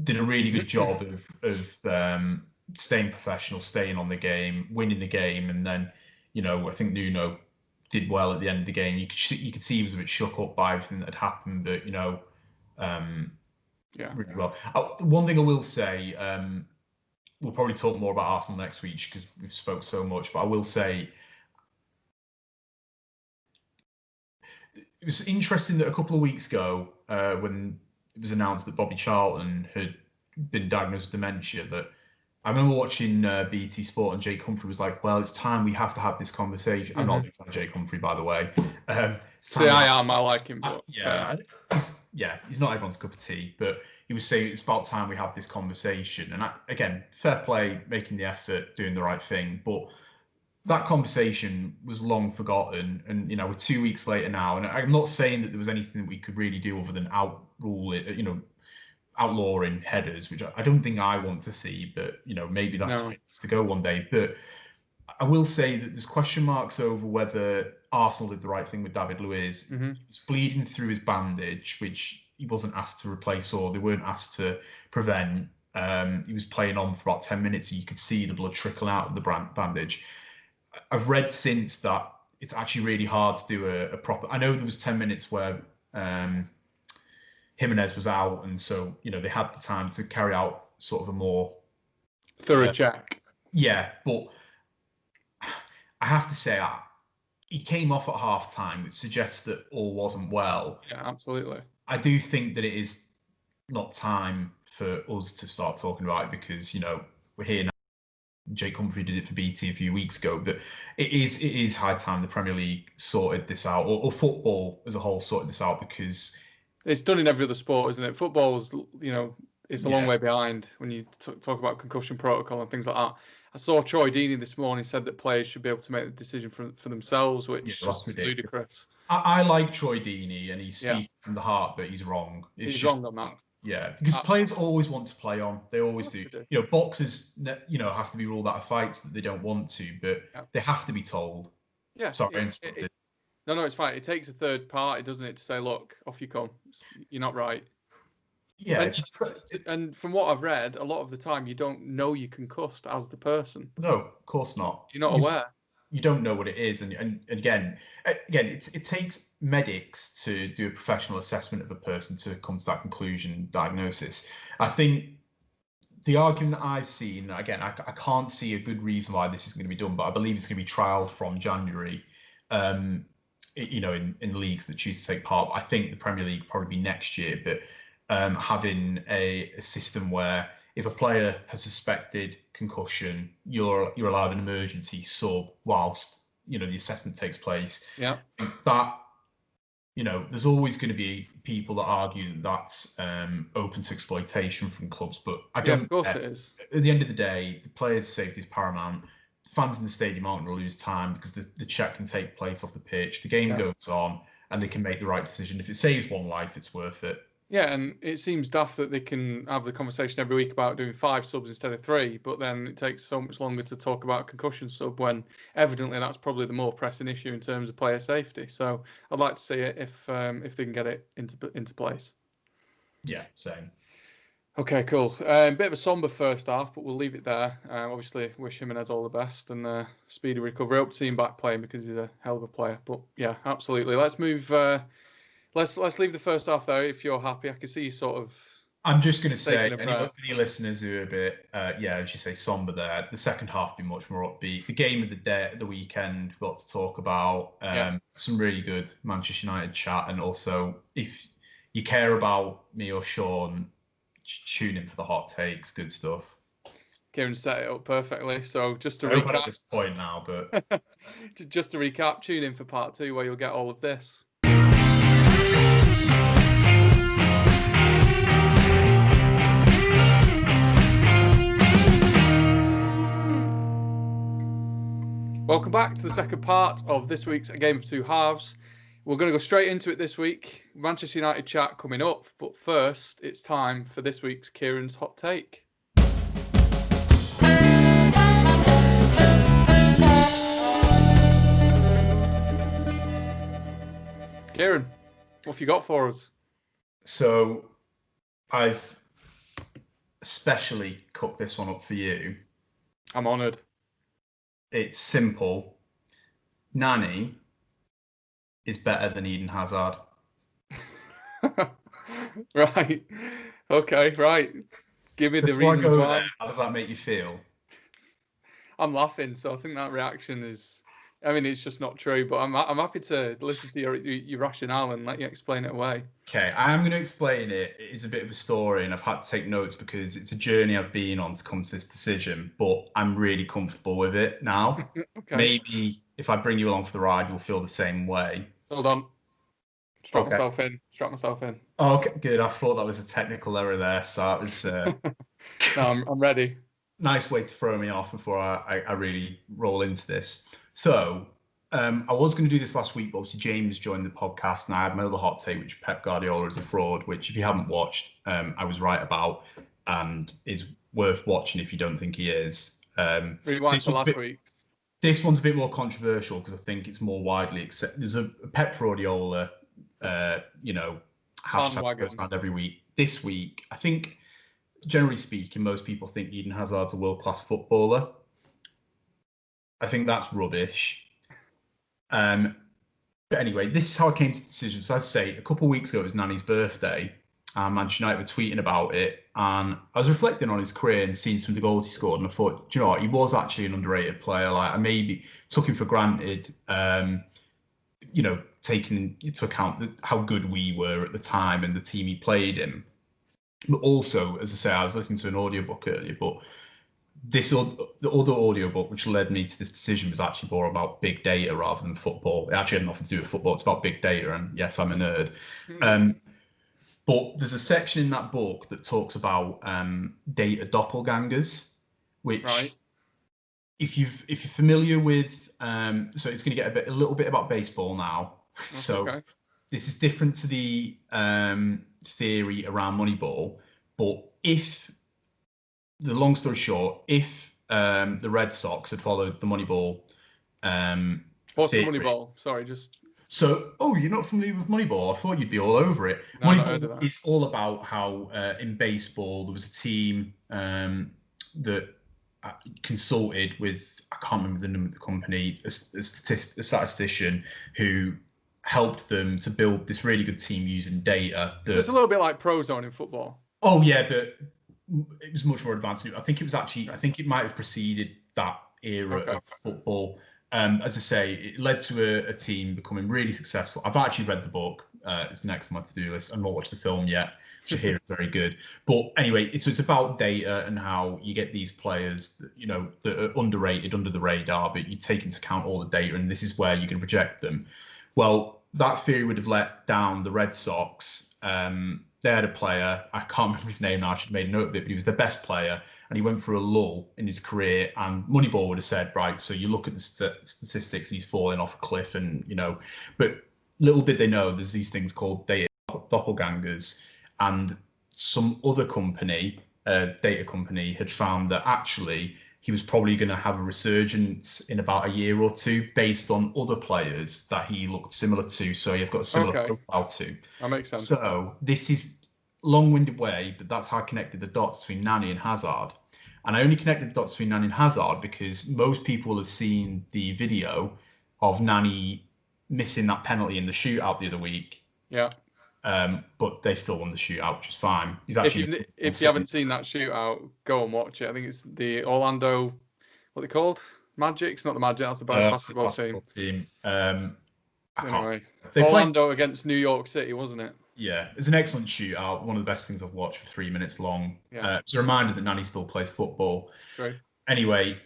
Speaker 2: did a really good job of staying professional, staying on the game, winning the game, and then I think Nuno did well at the end of the game. You could see he was a bit shook up by everything that had happened, but really well. One thing I will say. We'll probably talk more about Arsenal next week because we've spoke so much. But I will say it was interesting that a couple of weeks ago, when it was announced that Bobby Charlton had been diagnosed with dementia, that I remember watching BT Sport, and Jake Humphrey was like, "Well, it's time we have to have this conversation." I'm not a big fan of Jake Humphrey, by the way.
Speaker 1: I am. I like him, but
Speaker 2: he's not everyone's cup of tea, but he was saying it's about time we have this conversation. And again, fair play, making the effort, doing the right thing. But that conversation was long forgotten. And, we're 2 weeks later now. And I'm not saying that there was anything that we could really do other than outlawing headers, which I don't think I want to see. But, maybe that's the way it needs to go one day. But I will say that there's question marks over whether Arsenal did the right thing with David Luiz. He's bleeding through his bandage, which he wasn't asked to replace, or they weren't asked to prevent. He was playing on for about 10 minutes, and you could see the blood trickling out of the bandage. I've read since that it's actually really hard to do a proper... I know there was 10 minutes where Jiminez was out, and so, they had the time to carry out sort of a more...
Speaker 1: thorough check.
Speaker 2: Yeah, but I have to say, he came off at half-time, which suggests that all wasn't well.
Speaker 1: Yeah, absolutely.
Speaker 2: I do think that it is not time for us to start talking about it because, we're here now. Jake Humphrey did it for BT a few weeks ago, but it is high time the Premier League sorted this out, or football as a whole sorted this out, because
Speaker 1: it's done in every other sport, isn't it? Football's, it's a long way behind when you talk about concussion protocol and things like that. I saw Troy Deeney this morning said that players should be able to make the decision for themselves, which is ludicrous.
Speaker 2: I like Troy Deeney, and he's speaking from the heart, but he's wrong.
Speaker 1: He's wrong on that.
Speaker 2: Yeah, because players always want to play on. They always do. Boxers, have to be ruled out of fights that they don't want to, but they have to be told.
Speaker 1: Yeah.
Speaker 2: Sorry,
Speaker 1: No, it's fine. It takes a third party, doesn't it, to say, look, off you come. You're not right.
Speaker 2: Yeah.
Speaker 1: And from what I've read, a lot of the time you don't know you're concussed as the person.
Speaker 2: No, of course not.
Speaker 1: You're not aware.
Speaker 2: You don't know what it is, and again, it takes medics to do a professional assessment of a person to come to that conclusion, diagnosis. I think the argument that I've seen, again, I can't see a good reason why this is going to be done, but I believe it's going to be trialled from January. In leagues that choose to take part. I think the Premier League will probably be next year, but having a system where if a player has suspected concussion, you're allowed an emergency sub whilst the assessment takes place.
Speaker 1: Yeah.
Speaker 2: That there's always going to be people that argue that that's open to exploitation from clubs, but I don't.
Speaker 1: Yeah, of course it is.
Speaker 2: At the end of the day, the players' safety is paramount. Fans in the stadium aren't going to lose time because the check can take place off the pitch. The game goes on, and they can make the right decision. If it saves one life, it's worth it.
Speaker 1: Yeah, and it seems daft that they can have the conversation every week about doing 5 subs instead of 3, but then it takes so much longer to talk about a concussion sub when evidently that's probably the more pressing issue in terms of player safety. So I'd like to see it if they can get it into place.
Speaker 2: Yeah, same.
Speaker 1: Okay, cool. Bit of a somber first half, but we'll leave it there. Obviously, wish Jiminez all the best and speedy recovery. Hope to see him back playing because he's a hell of a player. But yeah, absolutely. Let's move. Let's leave the first half there if you're happy. I can see you sort of.
Speaker 2: I'm just going to say, any listeners who are a bit, as you say, somber there, the second half be much more upbeat. The game of the day, the weekend, we've got to talk about some really good Manchester United chat. And also, if you care about me or Sean, tune in for the hot takes, good stuff.
Speaker 1: Kieron set it up perfectly. So just to
Speaker 2: recap, at this point now, but
Speaker 1: just to recap, tune in for part 2 where you'll get all of this. Welcome back to the second part of this week's A Game of Two Halves. We're going to go straight into it this week. Manchester United chat coming up, but first it's time for this week's Kieran's Hot Take. Kieran, what have you got for us?
Speaker 2: So I've especially cooked this one up for you.
Speaker 1: I'm honoured.
Speaker 2: It's simple. Nani is better than Eden Hazard.
Speaker 1: Right. Okay, right. Give me the
Speaker 2: Before
Speaker 1: reasons
Speaker 2: I go
Speaker 1: why.
Speaker 2: there, how does that make you feel?
Speaker 1: I'm laughing, so I think that reaction is... I mean, it's just not true, but I'm happy to listen to your rationale and let you explain it away.
Speaker 2: Okay, I am going to explain it. It is a bit of a story, and I've had to take notes because it's a journey I've been on to come to this decision, but I'm really comfortable with it now.
Speaker 1: Okay.
Speaker 2: Maybe if I bring you along for the ride, you'll feel the same way.
Speaker 1: Hold on. Strap myself in.
Speaker 2: Oh, okay, good. I thought that was a technical error there, so that was...
Speaker 1: No, I'm ready.
Speaker 2: Nice way to throw me off before I really roll into this. So I was going to do this last week, but obviously James joined the podcast and I had my other hot take, which Pep Guardiola is a fraud, which if you haven't watched, I was right about and is worth watching if you don't think he is.
Speaker 1: Rewind to last week.
Speaker 2: This one's a bit more controversial because I think it's more widely accepted. There's a Pep Guardiola, hashtag goes around every week. This week, I think, generally speaking, most people think Eden Hazard's a world-class footballer. I think that's rubbish. But anyway, this is how I came to the decision. So as I say, a couple of weeks ago, it was Nani's birthday. Manchester United were tweeting about it. And I was reflecting on his career and seeing some of the goals he scored. And I thought, do you know what? He was actually an underrated player. Like I maybe took him for granted, taking into account how good we were at the time and the team he played in. But also, as I say, I was listening to an audiobook earlier, but the other audiobook which led me to this decision was actually more about big data rather than football. It actually had nothing to do with football. It's about big data, and yes, I'm a nerd. But there's a section in that book that talks about data doppelgangers, which,
Speaker 1: right.
Speaker 2: if you're familiar with, so it's going to get a little bit about baseball now. So
Speaker 1: okay.
Speaker 2: This is different to the theory around Moneyball, but the long story short, if the Red Sox had followed the Moneyball
Speaker 1: what's
Speaker 2: theory,
Speaker 1: the Moneyball? Sorry, just...
Speaker 2: So, you're not familiar with Moneyball? I thought you'd be all over it.
Speaker 1: No,
Speaker 2: Moneyball is all about how in baseball there was a team that consulted with, I can't remember the name of the company, a statistician who helped them to build this really good team using data.
Speaker 1: It's a little bit like Prozone in football.
Speaker 2: Oh yeah, but it was much more advanced. I think it might have preceded that era of football. As I say, it led to a team becoming really successful. I've actually read the book. It's next on my to-do list. I've not watched the film yet, which I hear is very good. But anyway, it's about data and how you get these players, that are underrated, under the radar, but you take into account all the data, and this is where you can project them. Well, that theory would have let down the Red Sox. They had a player, I can't remember his name now, I should have made a note of it, but he was their best player, and he went through a lull in his career, and Moneyball would have said, right, so you look at the statistics, he's falling off a cliff, and, but little did they know there's these things called data doppelgangers, and some other company, data company, had found that actually he was probably going to have a resurgence in about a year or two based on other players that he looked similar to. So he has got a similar profile to.
Speaker 1: That makes sense.
Speaker 2: So this is long-winded way, but that's how I connected the dots between Nani and Hazard. And I only connected the dots between Nani and Hazard because most people have seen the video of Nani missing that penalty in the shootout the other week.
Speaker 1: Yeah.
Speaker 2: But they still won the shootout, which is fine. He's actually
Speaker 1: if you haven't seen that shootout, go and watch it. I think it's the Orlando, what are they called? Magic? It's not the Magic, that's the basketball team. Anyway, Orlando against New York City, wasn't it?
Speaker 2: Yeah, it's an excellent shootout. One of the best things I've watched for 3 minutes long. Yeah. It's a reminder that Nani still plays football.
Speaker 1: True.
Speaker 2: Anyway,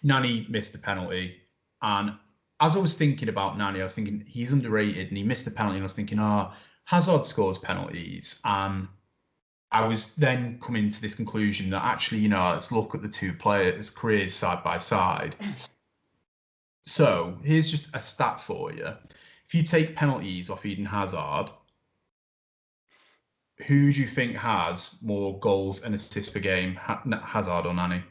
Speaker 2: Nani missed the penalty. And as I was thinking about Nani, I was thinking he's underrated and he missed the penalty. And I was thinking, Hazard scores penalties. And I was then coming to this conclusion that actually, let's look at the two players' careers side by side. So here's just a stat for you. If you take penalties off Eden Hazard, who do you think has more goals and assists per game, Hazard or Nani?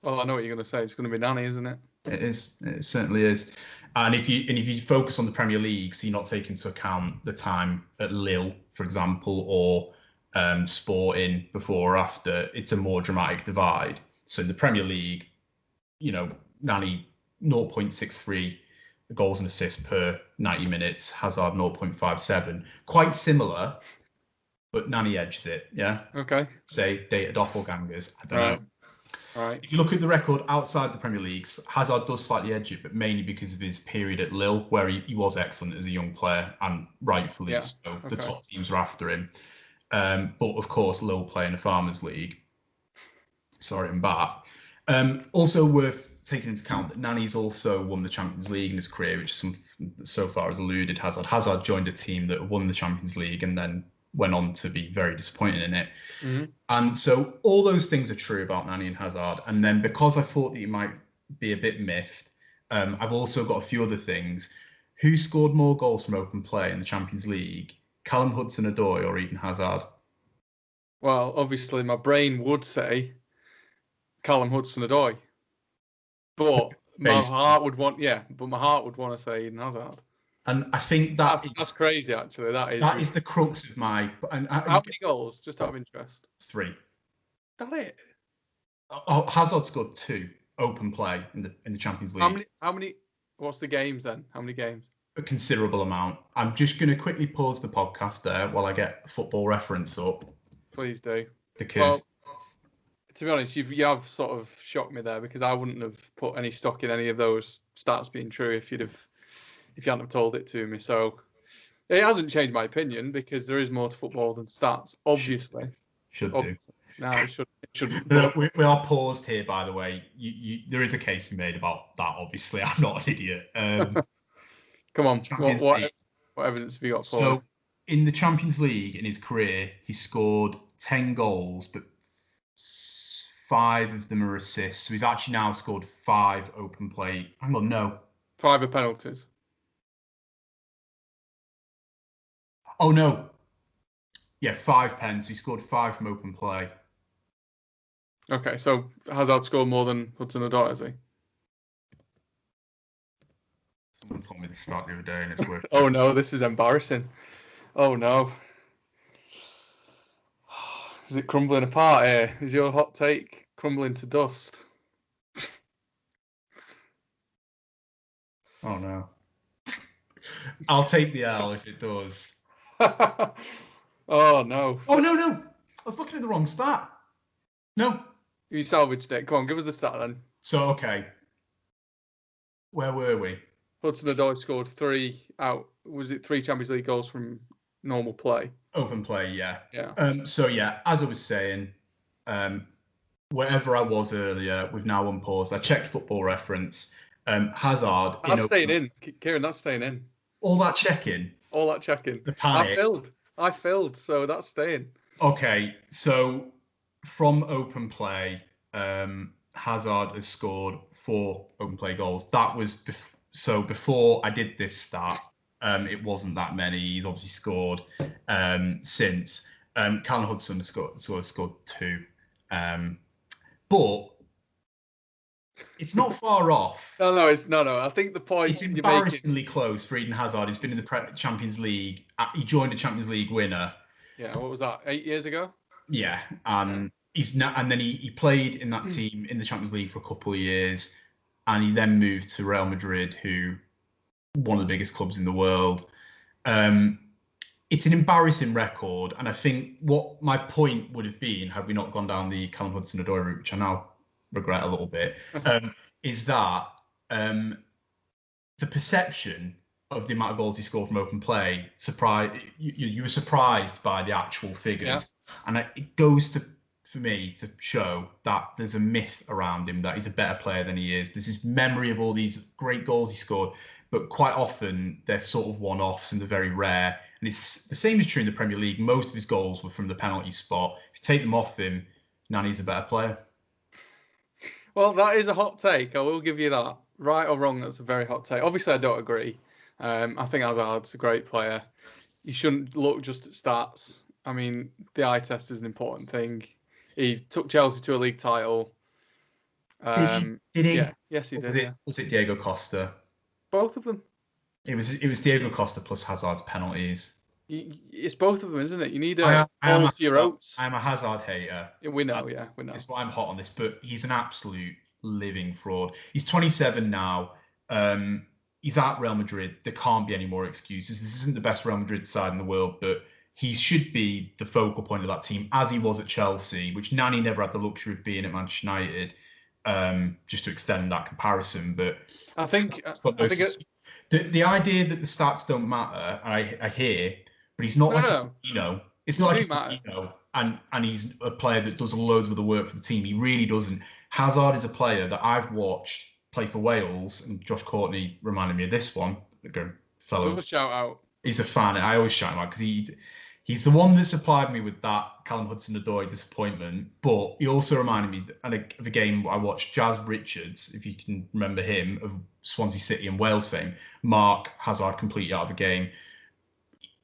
Speaker 1: Well, I know what you're going to say. It's going to be Nani, isn't it?
Speaker 2: It is. It certainly is. And if you focus on the Premier League, so you're not taking into account the time at Lille, for example, or Sporting before or after, it's a more dramatic divide. So in the Premier League, Nani 0.63 goals and assists per 90 minutes, Hazard 0.57. Quite similar, but Nani edges it, yeah?
Speaker 1: Okay.
Speaker 2: Say data doppelgangers. I don't know.
Speaker 1: Right.
Speaker 2: If you look at the record outside the Premier League, Hazard does slightly edge it, but mainly because of his period at Lille, where he was excellent as a young player, and rightfully so. Okay. The top teams are after him. But of course, Lille play in the Farmers League. Sorry, I'm back. Also worth taking into account that Nani's also won the Champions League in his career, which so far has eluded Hazard. Hazard joined a team that won the Champions League and then went on to be very disappointed in it. Mm-hmm. And so all those things are true about Nani and Hazard. And then because I thought that he might be a bit miffed, I've also got a few other things. Who scored more goals from open play in the Champions League? Callum Hudson-Odoi or Eden Hazard?
Speaker 1: Well, obviously my brain would say Callum Hudson-Odoi. But my heart would want to say Eden Hazard.
Speaker 2: And I think that's
Speaker 1: crazy, actually.
Speaker 2: That is the crux of my.
Speaker 1: How many goals, just out of interest?
Speaker 2: 3.
Speaker 1: That it?
Speaker 2: Hazard scored 2 open play in the Champions League.
Speaker 1: How many? What's the games then? How many games?
Speaker 2: A considerable amount. I'm just going to quickly pause the podcast there while I get Football Reference up.
Speaker 1: Please do.
Speaker 2: Because.
Speaker 1: To be honest, you have sort of shocked me there, because I wouldn't have put any stock in any of those stats being true if you hadn't have told it to me. So it hasn't changed my opinion, because there is more to football than stats, obviously.
Speaker 2: Should
Speaker 1: do. No, it shouldn't.
Speaker 2: No, we are paused here, by the way. There is a case to be made about that, obviously. I'm not an idiot.
Speaker 1: Come on, what evidence have you got for
Speaker 2: So, in the Champions League, in his career, he scored 10 goals, but 5 of them are assists. So he's actually now scored 5 open play. Hang on, no.
Speaker 1: 5 are penalties.
Speaker 2: Oh, no. Yeah, 5 pens. He scored 5 from open play.
Speaker 1: Okay, so Hazard scored more than Hudson-Odoi, has he?
Speaker 2: Someone told me this start the other day, and it's worth.
Speaker 1: Oh no, this is embarrassing. Oh no. Is it crumbling apart here? Is your hot take crumbling to dust?
Speaker 2: Oh no. I'll take the L if it does.
Speaker 1: Oh no.
Speaker 2: Oh no. I was looking at the wrong stat. No.
Speaker 1: You salvaged it. Come on, give us the stat then.
Speaker 2: So, okay. Where were we?
Speaker 1: Hudson-Odoi scored 3 out. Was it 3 Champions League goals from normal play?
Speaker 2: Open play, yeah.
Speaker 1: Yeah.
Speaker 2: So, yeah, as I was saying, wherever I was earlier, we've now unpaused. I checked Football Reference. Hazard.
Speaker 1: That's staying in. Kieran, that's staying in.
Speaker 2: All that checking?
Speaker 1: All that checking.
Speaker 2: The panic.
Speaker 1: I filled, so that's staying.
Speaker 2: Okay, so from open play, Hazard has scored 4 open play goals. That was before I did this stat. It wasn't that many. He's obviously scored since. Callum Hudson has scored 2. But it's not far off.
Speaker 1: No. I think the point
Speaker 2: it's embarrassingly close for Eden Hazard. He's been in the Champions League. He joined a Champions League winner.
Speaker 1: Yeah, what was that? 8 years ago?
Speaker 2: Yeah, he's now, and then he played in that team in the Champions League for a couple of years, and he then moved to Real Madrid, who one of the biggest clubs in the world. It's an embarrassing record, and I think what my point would have been, had we not gone down the Callum Hudson-Odoi route, which I now regret a little bit, is that the perception of the amount of goals he scored from open play, you were surprised by the actual figures. Yeah. And it goes for me to show that there's a myth around him, that he's a better player than he is. There's this memory of all these great goals he scored, but quite often they're sort of one-offs and they're very rare. And it's the same is true in the Premier League. Most of his goals were from the penalty spot. If you take them off him, Nani's a better player.
Speaker 1: Well, that is a hot take. I will give you that. right or wrong, that's a very hot take. Obviously, I don't agree. I think Hazard's a great player. You shouldn't look just at stats. I mean, the eye test is an important thing. He took Chelsea to a league title.
Speaker 2: Did he?
Speaker 1: Yeah, yes, he did.
Speaker 2: Was it Diego Costa?
Speaker 1: Both of them.
Speaker 2: It was Diego Costa plus Hazard's penalties.
Speaker 1: It's both of them, isn't it? You need a hold to your oats.
Speaker 2: I'm a Hazard hater.
Speaker 1: We know.
Speaker 2: It's why I'm hot on this, but he's an absolute living fraud. He's 27 now. He's at Real Madrid. There can't be any more excuses. This isn't the best Real Madrid side in the world, but he should be the focal point of that team, as he was at Chelsea, which Nani never had the luxury of being at Manchester United. Just to extend that comparison, but
Speaker 1: I think
Speaker 2: the idea that the stats don't matter, I hear, but he's not it's not like Firmino, and he's a player that does loads of the work for the team. He really doesn't. Hazard is a player that I've watched play for Wales, and Josh Courtney reminded me of this one. The fellow,
Speaker 1: another shout out.
Speaker 2: He's a fan. I always shout him out because he's the one that supplied me with that Callum Hudson-Odoi disappointment, but he also reminded me of a game I watched. Jazz Richards, if you can remember him, of Swansea City and Wales fame, mark Hazard completely out of a game.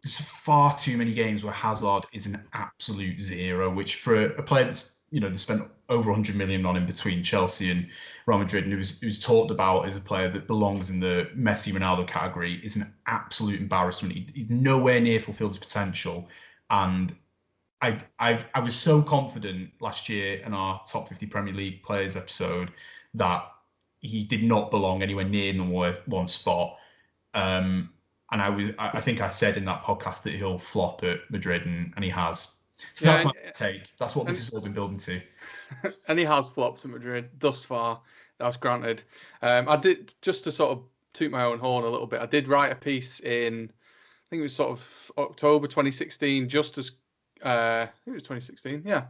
Speaker 2: There's far too many games where Hazard is an absolute zero, which for a player that's they spent over 100 million on him between Chelsea and Real Madrid, and who's talked about as a player that belongs in the Messi Ronaldo category, is an absolute embarrassment. He's nowhere near fulfilled his potential, and I was so confident last year in our top 50 Premier League players episode that he did not belong anywhere near the one spot. And I think I said in that podcast that he'll flop at Madrid, and he has. So that's my take. That's what this has all been building to.
Speaker 1: And he has flopped at Madrid thus far. That's granted. I did, just to sort of toot my own horn a little bit, I did write a piece in, I think it was sort of October 2016, just as, I think it was 2016, yeah.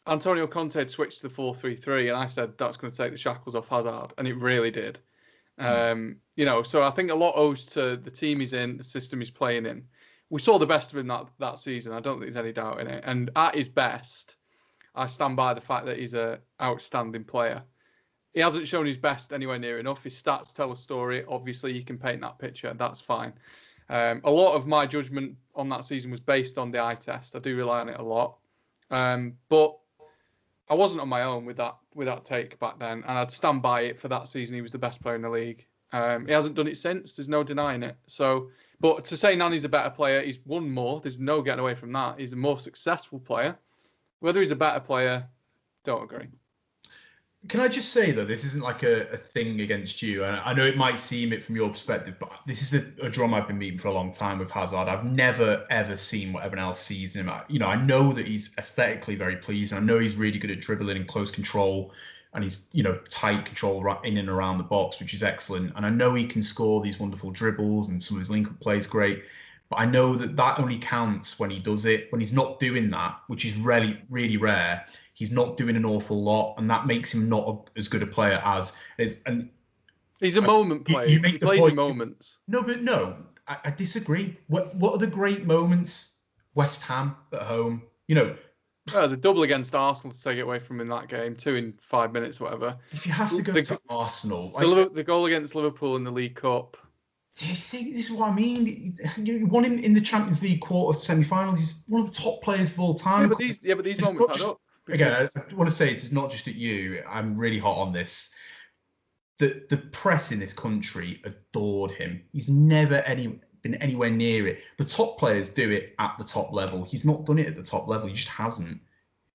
Speaker 1: Antonio Conte had switched to the 4-3-3, and I said that's going to take the shackles off Hazard, and it really did. So I think a lot owes to the team he's in, the system he's playing in. We saw the best of him that season. I don't think there's any doubt in it. And at his best, I stand by the fact that he's an outstanding player. He hasn't shown his best anywhere near enough. His stats tell a story. Obviously, you can paint that picture. That's fine. A lot of my judgment on that season was based on the eye test. I do rely on it a lot. But I wasn't on my own with that take back then. And I'd stand by it for that season. He was the best player in the league. He hasn't done it since. There's no denying it. But to say Nani's a better player, he's won more. There's no getting away from that. He's a more successful player. Whether he's a better player, don't agree.
Speaker 2: Can I just say, though, this isn't like a thing against you. And I know it might seem it from your perspective, but this is a drum I've been beating for a long time with Hazard. I've never, ever seen what everyone else sees in him. I know that he's aesthetically very pleasing. I know he's really good at dribbling and close control. And he's, tight control in and around the box, which is excellent. And I know he can score these wonderful dribbles and some of his link-up play is great. But I know that only counts when he does it. When he's not doing that, which is really, really rare, he's not doing an awful lot. And that makes him not as good a player as... And
Speaker 1: he's a moment player. He plays in moments.
Speaker 2: No, I disagree. What are the great moments? West Ham at home,
Speaker 1: the double against Arsenal to take it away from in that game, 2 in 5 minutes, whatever.
Speaker 2: If you have to go to Arsenal,
Speaker 1: the goal against Liverpool in the League Cup.
Speaker 2: This is what I mean. You won him in the Champions League quarter semi-finals. He's one of the top players of all time.
Speaker 1: Yeah, but these moments add up.
Speaker 2: Again, I want to say this is not just at you. I'm really hot on this. The press in this country adored him. He's never been anywhere near it. The top players do it at the top level. He's not done it at the top level. He just hasn't.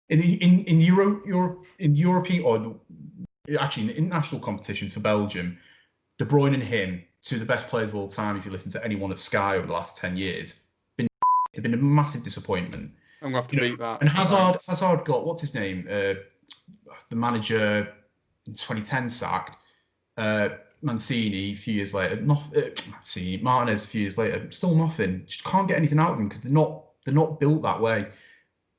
Speaker 2: In European, or actually in international competitions for Belgium, De Bruyne and him, two of the best players of all time. If you listen to anyone at Sky over the last 10 years, they've been a massive disappointment.
Speaker 1: I'm gonna have to beat that.
Speaker 2: And Hazard got, what's his name? The manager in 2010 sacked. Mancini a few years later, Martinez a few years later, still nothing. Just can't get anything out of them because they're not built that way.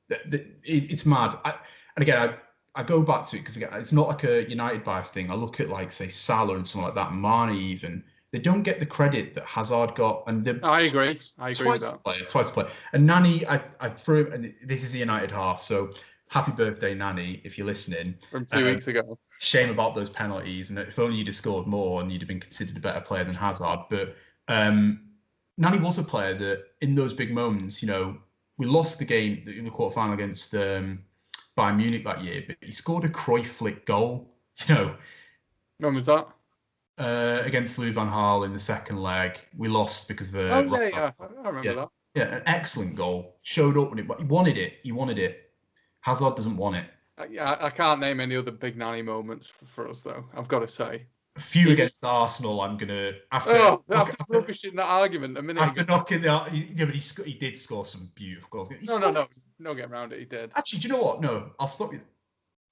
Speaker 2: It's mad. I go back to it because again, it's not like a United bias thing. I look at say Salah and someone like that, Mane even. They don't get the credit that Hazard got, and
Speaker 1: I agree with that.
Speaker 2: Twice to play. And Nani, I threw him, and this is a United half, so happy birthday, Nani, if you're listening.
Speaker 1: From 2 weeks ago.
Speaker 2: Shame about those penalties, and if only you'd have scored more and you'd have been considered a better player than Hazard. But Nani was a player that, in those big moments, we lost the game in the quarterfinal against Bayern Munich that year, but he scored a Cruyff flick goal.
Speaker 1: When was that?
Speaker 2: Against Louis van Gaal in the second leg. We lost because of the.
Speaker 1: Oh yeah, I remember that.
Speaker 2: Yeah, an excellent goal. Showed up when he wanted it. He wanted it. Hazard doesn't want it.
Speaker 1: I can't name any other big Nani moments for us though. I've got to say.
Speaker 2: A few against Arsenal. I'm gonna
Speaker 1: after rubbishing that argument a minute
Speaker 2: after ago. Knocking the but he did score some beautiful goals.
Speaker 1: No getting around it. He did.
Speaker 2: Actually, do you know what? No, I'll stop you.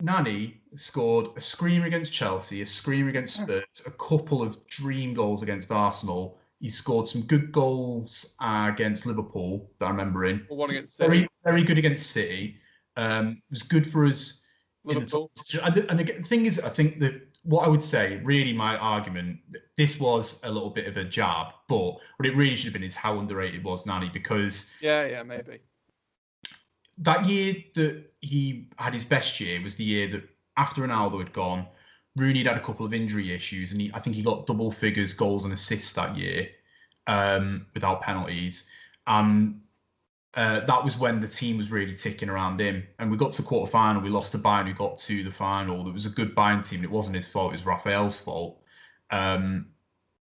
Speaker 2: Nani scored a screamer against Chelsea, a screamer against Spurs, a couple of dream goals against Arsenal. He scored some good goals against Liverpool that I remember in.
Speaker 1: One against City.
Speaker 2: Very good against City. It was good for us.
Speaker 1: Liverpool.
Speaker 2: And the thing is, I think that what I would say, really my argument, this was a little bit of a jab, but what it really should have been is how underrated was Nani, because...
Speaker 1: Yeah, maybe.
Speaker 2: That year that he had his best year was the year that after Ronaldo had gone, Rooney had a couple of injury issues, and I think he got double figures goals and assists that year without penalties. And that was when the team was really ticking around him. And we got to quarter final, we lost to Bayern, who got to the final. It was a good Bayern team. It wasn't his fault, it was Raphael's fault.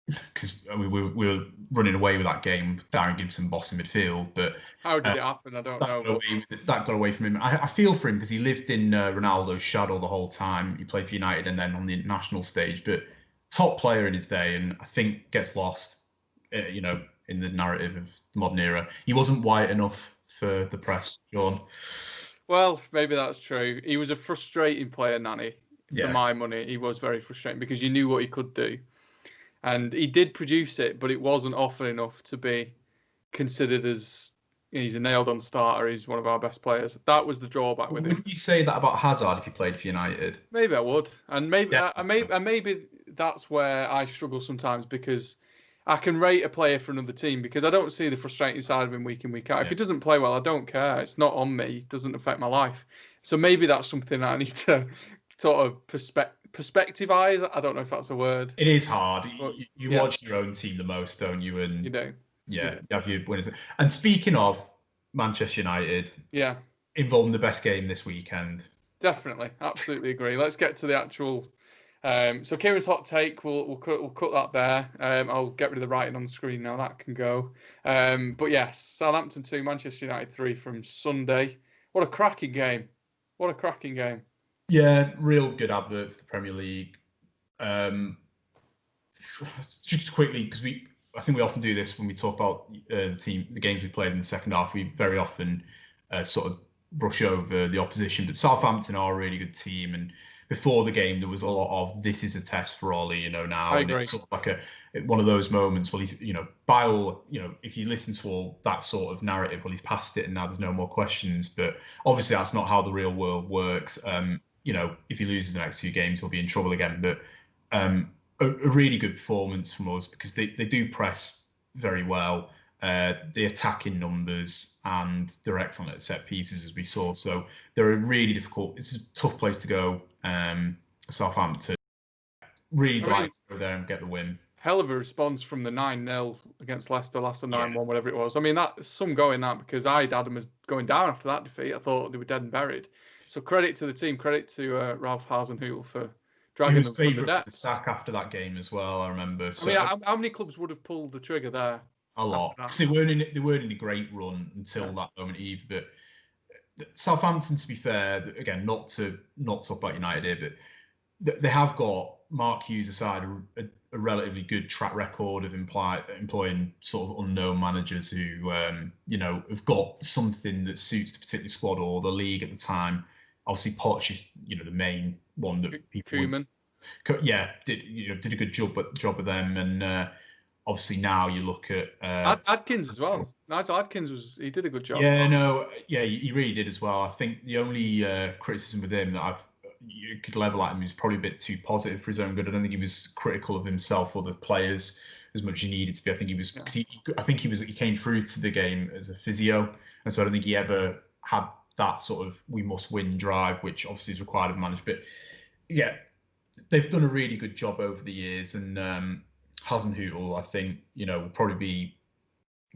Speaker 2: Because we were running away with that game, Darren Gibson bossing midfield. But
Speaker 1: how did it happen? I don't know.
Speaker 2: That got away from him. I feel for him because he lived in Ronaldo's shadow the whole time. He played for United and then on the international stage. But top player in his day, and I think gets lost, in the narrative of the modern era. He wasn't white enough for the press, John.
Speaker 1: Well, maybe that's true. He was a frustrating player, Nani. For my money, he was very frustrating because you knew what he could do. And he did produce it, but it wasn't often enough to be considered as he's a nailed-on starter. He's one of our best players. That was the drawback with him.
Speaker 2: Wouldn't you say that about Hazard if he played for United?
Speaker 1: Maybe I would, and maybe that's where I struggle sometimes, because I can rate a player for another team because I don't see the frustrating side of him week in, week out. If he doesn't play well, I don't care. It's not on me. It doesn't affect my life. So maybe that's something I need to sort of perspective eyes. I don't know if that's a word.
Speaker 2: It is hard. You watch your own team the most, don't you? And
Speaker 1: you do.
Speaker 2: Yeah, you have your winners. And speaking of Manchester United, involved in the best game this weekend.
Speaker 1: Definitely, absolutely agree. Let's get to the actual. So Kieran's hot take, we'll cut that there. I'll get rid of the writing on the screen now. That can go. But yes, Southampton 2, Manchester United 3 from Sunday. What a cracking game! What a cracking game! Yeah,
Speaker 2: real good advert for the Premier League. Just quickly, because I think we often do this when we talk about the games we played in the second half. We very often sort of brush over the opposition, but Southampton are a really good team. And before the game, there was a lot of this is a test for Ollie, now.
Speaker 1: I
Speaker 2: agree. And it's sort of like one of those moments. Well, he's, by all, if you listen to all that sort of narrative, well, he's passed it and now there's no more questions. But obviously, that's not how the real world works. If he loses the next 2 games, he'll be in trouble again. But a really good performance from us because they do press very well. The attacking numbers, and they're excellent at set pieces, as we saw. So they're a really difficult. It's a tough place to go. Southampton. Really like to go there and get the win.
Speaker 1: Hell of a response from the 9-0 against Leicester, Leicester 9-1, whatever it was. I mean, that's some going that because I'd had them as going down after that defeat. I thought they were dead and buried. So credit to the team, credit to Ralph Hasenhüttl for dragging them from the depths. He was favourite for the
Speaker 2: sack after that game as well, I remember. So,
Speaker 1: how many clubs would have pulled the trigger there?
Speaker 2: A lot, because they weren't in a great run until that moment either. But Southampton, to be fair, again, not to talk about United here, but they have got Mark Hughes aside a relatively good track record of employing sort of unknown managers who have got something that suits the particular squad or the league at the time. Obviously, Poch is the main one that people.
Speaker 1: Koeman.
Speaker 2: Did a good job with them, and obviously now you look at
Speaker 1: Adkins as well. Nigel Adkins he did a good job.
Speaker 2: He really did as well. I think the only criticism with him that you could level at him is probably a bit too positive for his own good. I don't think he was critical of himself or the players as much as he needed to be. I think he was. He came through to the game as a physio, and so I don't think he ever had that sort of we must win drive, which obviously is required of managers. But yeah, they've done a really good job over the years, and Hasenhüttl, I think, will probably be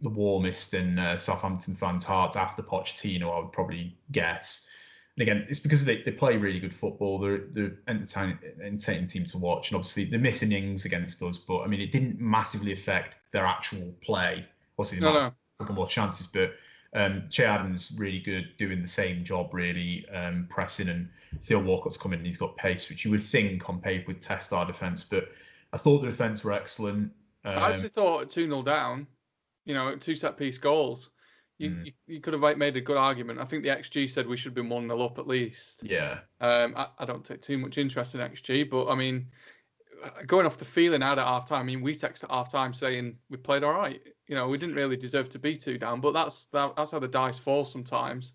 Speaker 2: the warmest in Southampton fans' hearts after Pochettino, I would probably guess. And again, it's because they play really good football. They're entertaining team to watch, and obviously they're missing Ings against us, but I mean it didn't massively affect their actual play. Obviously, they might have a couple more chances, but Che Adams really good, doing the same job really, pressing, and Theo Walcott's coming and he's got pace, which you would think on paper would test our defence. But I thought the defence were excellent.
Speaker 1: I actually thought 2-0 down, 2 set-piece goals, you could have made a good argument. I think the XG said we should have been 1-0 up at least.
Speaker 2: Yeah.
Speaker 1: I don't take too much interest in XG, but I mean, going off the feeling out at half-time, I mean, we texted at half-time saying we played all right. We didn't really deserve to be 2 down, but that's how the dice fall sometimes.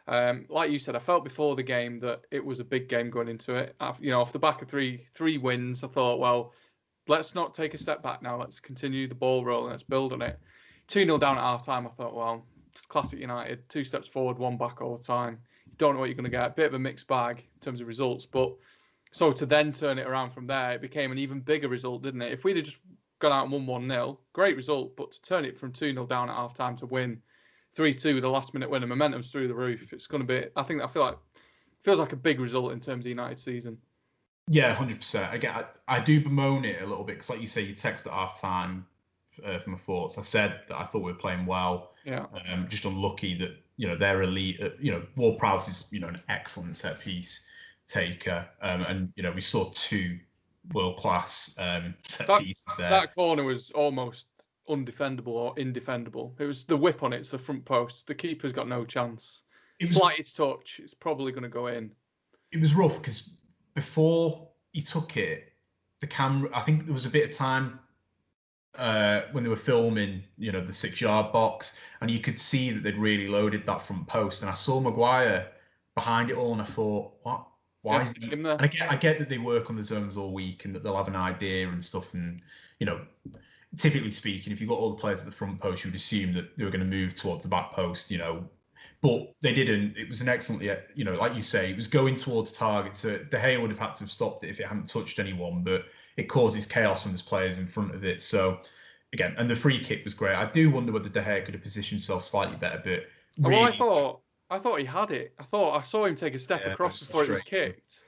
Speaker 1: Like you said, I felt before the game that it was a big game going into it. Off the back of three wins, I thought, well, let's not take a step back now. Let's continue the ball rolling. Let's build on it. 2-0 down at half-time, I thought, well, it's classic United. 2 steps forward, 1 back all the time. You don't know what you're going to get. Bit of a mixed bag in terms of results. But so to then turn it around from there, it became an even bigger result, didn't it? If we'd have just gone out and won 1-0, great result. But to turn it from 2-0 down at half-time to win 3-2 with a last-minute win, and momentum's through the roof. It's going to be, I feel like feels like a big result in terms of United season.
Speaker 2: Yeah, 100%. Again, I do bemoan it a little bit because, like you say, you text at half-time for my thoughts. I said that I thought we were playing well.
Speaker 1: Yeah.
Speaker 2: Just unlucky that they're elite. Ward-Prowse is an excellent set piece taker, and we saw 2 world-class set pieces there.
Speaker 1: That corner was almost undefendable or indefendable. It was the whip on it. It's the front post. The keeper's got no chance. Slightest touch, it's probably going to go in.
Speaker 2: It was rough because before he took it, the camera, I think there was a bit of time when they were filming, the 6-yard box, and you could see that they'd really loaded that front post. And I saw Maguire behind it all, and I thought, what? Why is he there? And I get that they work on the zones all week and that they'll have an idea and stuff. And, typically speaking, if you've got all the players at the front post, you would assume that they were going to move towards the back post, But they didn't. It was an excellent, like you say, it was going towards target. So De Gea would have had to have stopped it if it hadn't touched anyone. But it causes chaos when there's players in front of it. So, again, and the free kick was great. I do wonder whether De Gea could have positioned himself slightly better. But really,
Speaker 1: well, I thought he had it. I saw him take a step across before it was kicked.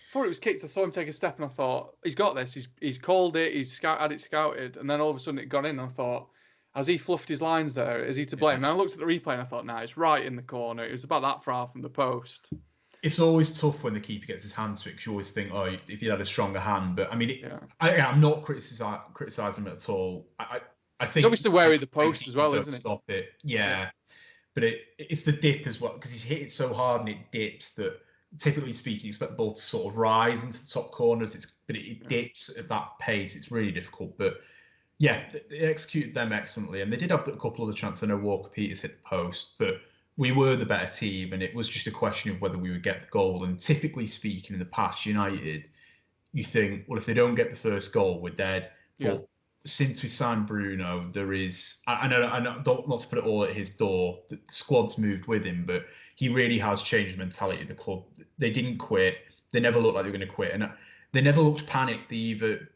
Speaker 1: Before it was kicked, I saw him take a step, and I thought, he's got this. He's called it. He's had it scouted. And then all of a sudden it got in, and I thought, has he fluffed his lines there? Is he to blame? Yeah. And I looked at the replay and I thought, it's right in the corner. It was about that far from the post.
Speaker 2: It's always tough when the keeper gets his hands to it because you always think, if you had a stronger hand. But I mean, I'm not criticising him at all. I think
Speaker 1: he's obviously wary of the post as well, isn't it?
Speaker 2: Stop it. Yeah. But it's the dip as well because he's hit it so hard and it dips that typically speaking, you expect the ball to sort of rise into the top corners. But it dips at that pace. It's really difficult. But yeah, they executed them excellently, and they did have a couple of the chances. I know Walker Peters hit the post, but we were the better team, and it was just a question of whether we would get the goal. And typically speaking, in the past, United, you think, well, if they don't get the first goal, we're dead.
Speaker 1: Yeah.
Speaker 2: But since we signed Bruno, there is, I know, not to put it all at his door, the squad's moved with him, but he really has changed the mentality of the club. They didn't quit. They never looked like they were going to quit, and they never looked panicked either.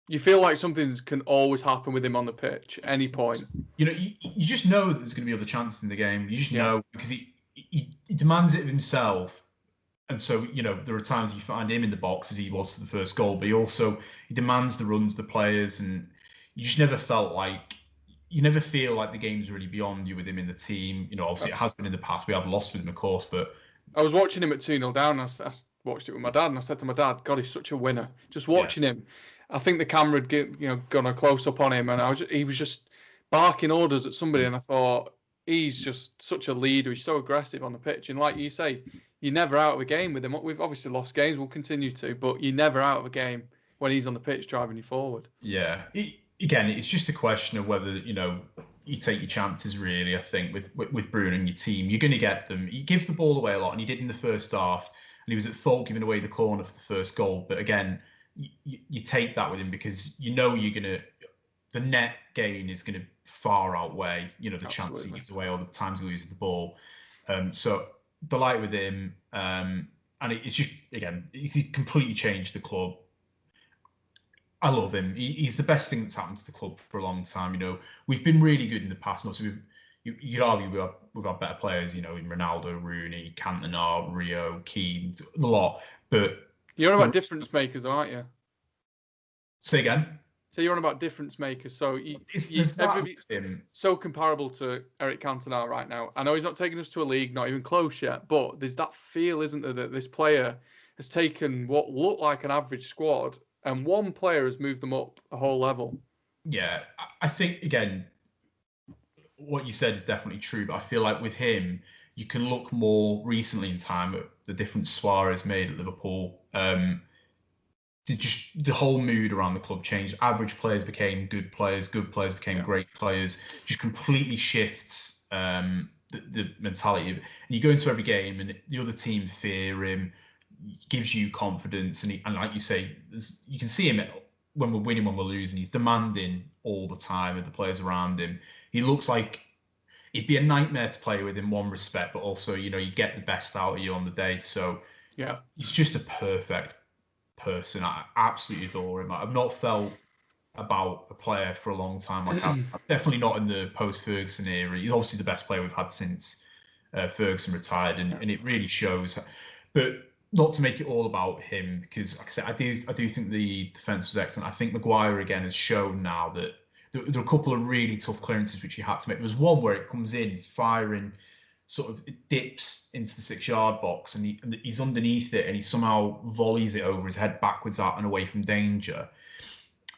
Speaker 1: You feel like something can always happen with him on the pitch at any point.
Speaker 2: You just know that there's going to be other chances in the game. You just know because he demands it of himself. And so, there are times you find him in the box as he was for the first goal, but he demands the runs, the players, and you just never feel like the game's really beyond you with him in the team. Obviously it has been in the past. We have lost with him, of course, but
Speaker 1: I was watching him at 2-0 down. I watched it with my dad, and I said to my dad, God, he's such a winner. Just watching him. I think the camera had gone a close up on him, and he was just barking orders at somebody, and I thought he's just such a leader. He's so aggressive on the pitch, and like you say, you're never out of a game with him. We've obviously lost games, we'll continue to, but you're never out of a game when he's on the pitch driving you forward.
Speaker 2: Yeah, again, it's just a question of whether you take your chances. Really, I think with Bruno and your team, you're going to get them. He gives the ball away a lot, and he did in the first half, and he was at fault giving away the corner for the first goal, but again. You take that with him because the net gain is going to far outweigh the chances he gives away or the times he loses the ball. So delight with him. And it's just, again, he's completely changed the club. I love him. He's the best thing that's happened to the club for a long time. We've been really good in the past. And also, you'd argue we've had better players, in Ronaldo, Rooney, Cantona, Rio, Keane, a lot. But
Speaker 1: you're on about difference makers, aren't you?
Speaker 2: Say again.
Speaker 1: So you're on about difference makers. So so comparable to Eric Cantona right now. I know he's not taking us to a league, not even close yet, but there's that feel, isn't there, that this player has taken what looked like an average squad and one player has moved them up a whole level.
Speaker 2: Yeah, I think, again, what you said is definitely true, but I feel like with him, you can look more recently in time at the difference Suarez made at Liverpool. The whole mood around the club changed. Average players became good players became great players. Just completely shifts the mentality of it. And you go into every game and the other team fear him, gives you confidence, and like you say, you can see him when we're winning, when we're losing. He's demanding all the time of the players around him. He looks like it'd be a nightmare to play with in one respect, but also, you get the best out of you on the day. So
Speaker 1: yeah,
Speaker 2: he's just a perfect person. I absolutely adore him. I've not felt about a player for a long time. I'm definitely not in the post-Ferguson era. He's obviously the best player we've had since Ferguson retired, and it really shows. But not to make it all about him, because like I said, I do think the defence was excellent. I think Maguire again has shown now that there are a couple of really tough clearances which he had to make. There was one where it comes in firing, sort of it dips into the 6-yard box, and he's underneath it, and he somehow volleys it over his head backwards out and away from danger.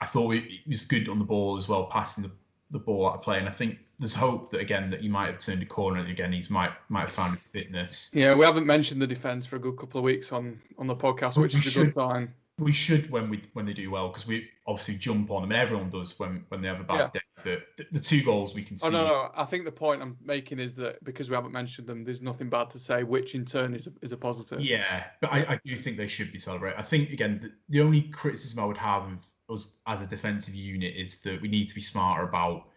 Speaker 2: I thought he was good on the ball as well, passing the ball out of play, and I think there's hope that again that he might have turned a corner, and again he's might have found his fitness.
Speaker 1: Yeah, we haven't mentioned the defence for a good couple of weeks on the podcast, which is a good sign.
Speaker 2: We should when they do well, because we obviously jump on them, and everyone does when they have a bad day. But the 2 goals we can see.
Speaker 1: Oh no! I think the point I'm making is that because we haven't mentioned them, there's nothing bad to say, which in turn is a positive.
Speaker 2: Yeah, but I do think they should be celebrated. I think again the only criticism I would have of us as a defensive unit is that we need to be smarter about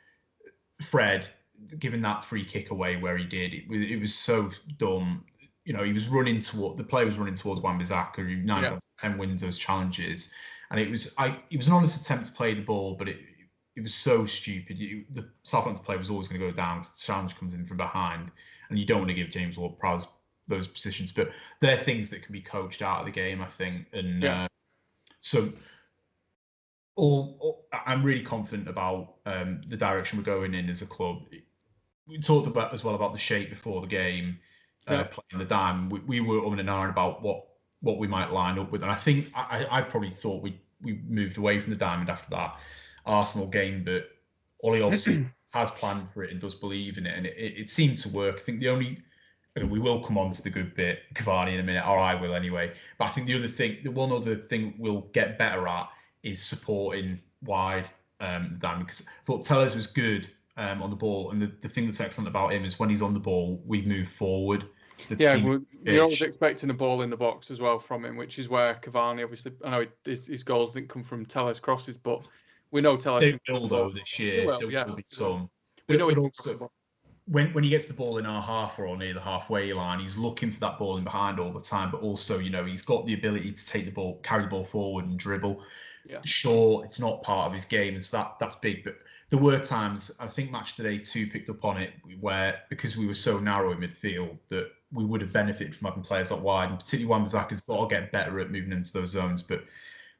Speaker 2: Fred giving that free kick away where he did. It was so dumb. He was the player was running towards Wan-Bissaka, who 9 out of 10 wins those challenges, and it was an honest attempt to play the ball, but it was so stupid. The Southampton player was always going to go down because the challenge comes in from behind, and you don't want to give James Ward-Prowse those positions, but they're things that can be coached out of the game, I think, and so. I'm really confident about the direction we're going in as a club. We talked about as well about the shape before the game. Playing the dime, we were on and on about what we might line up with, and I think I probably thought we moved away from the diamond after that Arsenal game, but Ollie obviously has planned for it and does believe in it, and it seemed to work. I think we will come on to the good bit, Cavani, in a minute, or I will anyway. But I think the one other thing we'll get better at is supporting wide the diamond, because I thought Telles was good on the ball, and the thing that's excellent about him is when he's on the ball, we move forward.
Speaker 1: You're always expecting a ball in the box as well from him, which is where Cavani, obviously, I know his goals didn't come from Telles crosses, but we know Telles
Speaker 2: can will though this year. There will be some.
Speaker 1: We know
Speaker 2: also, when he gets the ball in our half or near the halfway line, he's looking for that ball in behind all the time, but also, he's got the ability to take the ball, carry the ball forward and dribble. Yeah. Sure, it's not part of his game, and so that's big, but there were times, I think Match Today 2 picked up on it, where because we were so narrow in midfield that we would have benefited from having players up wide, and particularly Wan-Bissaka's got to get better at moving into those zones. But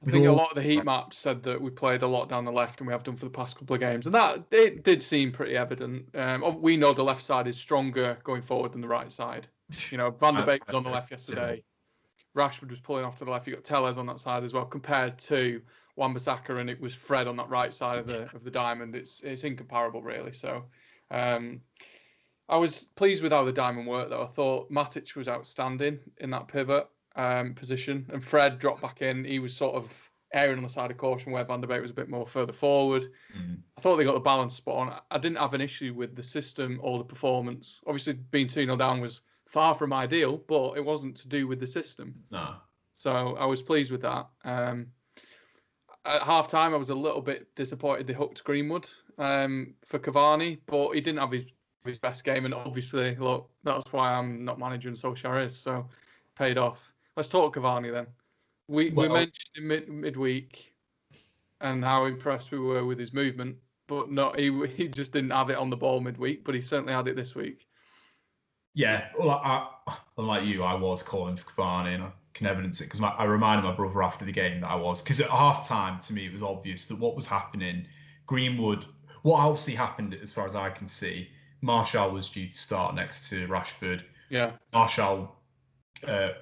Speaker 1: I think a lot of the heat maps said that we played a lot down the left, and we have done for the past couple of games, and that it did seem pretty evident. We know the left side is stronger going forward than the right side. Van der Beek was on the left yesterday. Rashford was pulling off to the left. You got Telles on that side as well, compared to Wan-Bissaka, and it was Fred on that right side of the diamond. It's incomparable, really. So I was pleased with how the diamond worked, though. I thought Matic was outstanding in that pivot position, and Fred dropped back in. He was sort of erring on the side of caution, where Van der Beek was a bit more further forward. I thought they got the balance spot on. I didn't have an issue with the system or the performance. Obviously, being 2-0 down was far from ideal, but it wasn't to do with the system.
Speaker 2: No.
Speaker 1: So I was pleased with that. At half-time, I was a little bit disappointed they hooked Greenwood for Cavani, but he didn't have his his best game. And obviously, look, that's why I'm not manager and Solskjaer is. So paid off. Let's talk Cavani then. We mentioned in midweek and how impressed we were with his movement, but he just didn't have it on the ball midweek, but he certainly had it this week.
Speaker 2: Yeah, well, unlike you, I was calling for Cavani, and I can evidence it because I reminded my brother after the game that I was, because at half time to me it was obvious that what was happening, Greenwood, what obviously happened as far as I can see, Martial was due to start next to Rashford.
Speaker 1: Yeah.
Speaker 2: Martial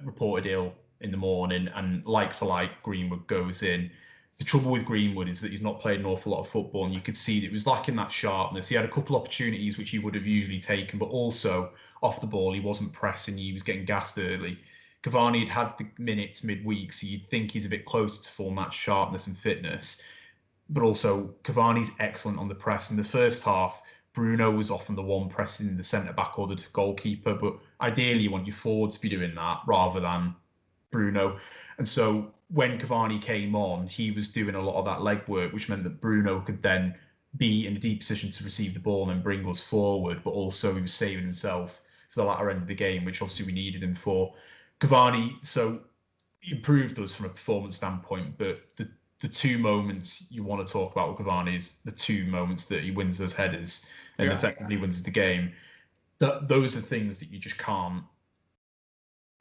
Speaker 2: reported ill in the morning, and like for like, Greenwood goes in. The trouble with Greenwood is that he's not played an awful lot of football, and you could see that it was lacking that sharpness. He had a couple opportunities which he would have usually taken, but also off the ball, he wasn't pressing, he was getting gassed early. Cavani had the minutes midweek, so you'd think he's a bit closer to full match sharpness and fitness. But also, Cavani's excellent on the press. In the first half, Bruno was often the one pressing the centre-back or the goalkeeper, but ideally you want your forwards to be doing that rather than Bruno. And so when Cavani came on, he was doing a lot of that legwork, which meant that Bruno could then be in a deep position to receive the ball and bring us forward, but also he was saving himself for the latter end of the game, which obviously we needed him for. Cavani, so he improved us from a performance standpoint, but the two moments you want to talk about with Cavani is the two moments that he wins those headers and effectively wins the game. Those are things that you just can't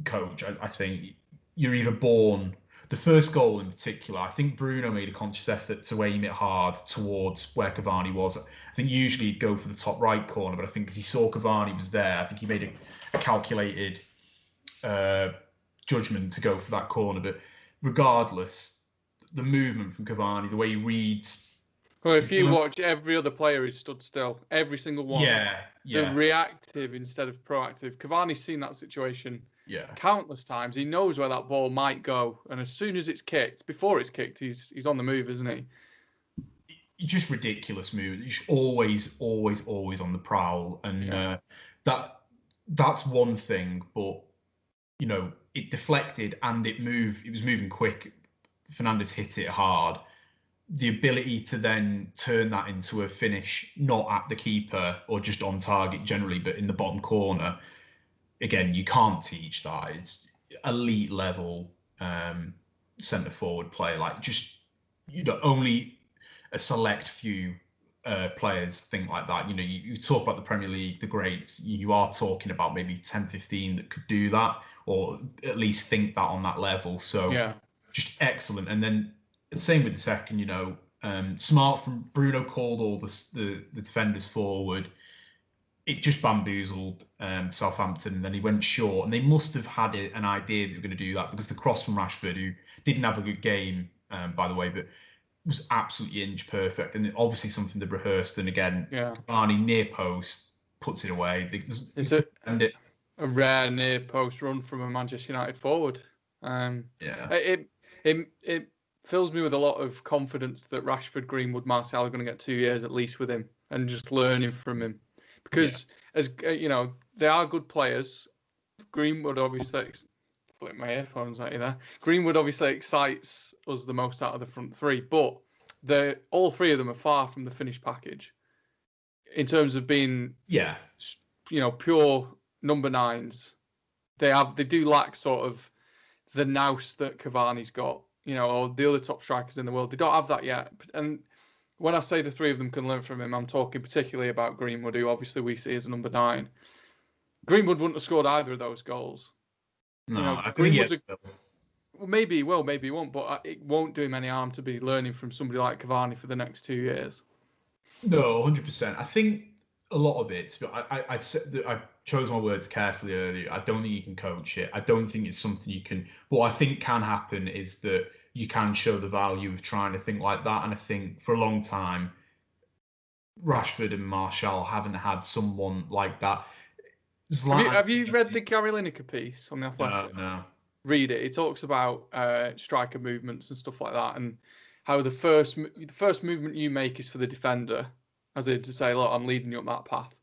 Speaker 2: coach. I think you're either born... The first goal in particular, I think Bruno made a conscious effort to aim it hard towards where Cavani was. I think usually he'd go for the top right corner, but I think because he saw Cavani was there, I think he made a calculated judgment to go for that corner. But regardless, the movement from Cavani, the way he reads...
Speaker 1: Well, if you watch, every other player is stood still. Every single one.
Speaker 2: Yeah.
Speaker 1: They're reactive instead of proactive. Cavani's seen that situation countless times. He knows where that ball might go, and as soon as it's kicked, before it's kicked, he's on the move, isn't he?
Speaker 2: Just ridiculous move. He's always on the prowl, and that's one thing. But it deflected and it moved. It was moving quick. Fernandes hit it hard. The ability to then turn that into a finish, not at the keeper or just on target generally, but in the bottom corner. Again, you can't teach that. It's elite level centre forward play. Like just only a select few players think like that. You talk about the Premier League, the greats. You are talking about maybe 10, 15 that could do that, or at least think that on that level. So just excellent. And then the same with the second. Smart from Bruno called all the defenders forward. It just bamboozled Southampton, and then he went short. And they must have had an idea that they were going to do that, because the cross from Rashford, who didn't have a good game, by the way, but was absolutely inch perfect. And obviously something they rehearsed. And again, Cavani near post puts it away.
Speaker 1: It's a rare near post run from a Manchester United forward. It fills me with a lot of confidence that Rashford, Greenwood, Martial are going to get 2 years at least with him and just learning from him. Because, as they are good players. Greenwood obviously... Flip my earphones at you there. Greenwood obviously excites us the most out of the front three, but all three of them are far from the finished package in terms of being, pure number nines. They do lack sort of the nous that Cavani's got, or the other top strikers in the world. They don't have that yet. And when I say the three of them can learn from him, I'm talking particularly about Greenwood, who obviously we see as a number 9. Greenwood wouldn't have scored either of those goals.
Speaker 2: No, I think
Speaker 1: maybe he will, maybe he won't, but it won't do him any harm to be learning from somebody like Cavani for the next 2 years.
Speaker 2: No, 100%. I think a lot of it, I chose my words carefully earlier. I don't think you can coach it. I don't think it's something you can. What I think can happen is that you can show the value of trying to think like that. And I think for a long time, Rashford and Martial haven't had someone like that.
Speaker 1: Have you read the Gary Lineker piece on The Athletic?
Speaker 2: No.
Speaker 1: Read it. He talks about striker movements and stuff like that, and how the first movement you make is for the defender, as in to say, look, I'm leading you up that path.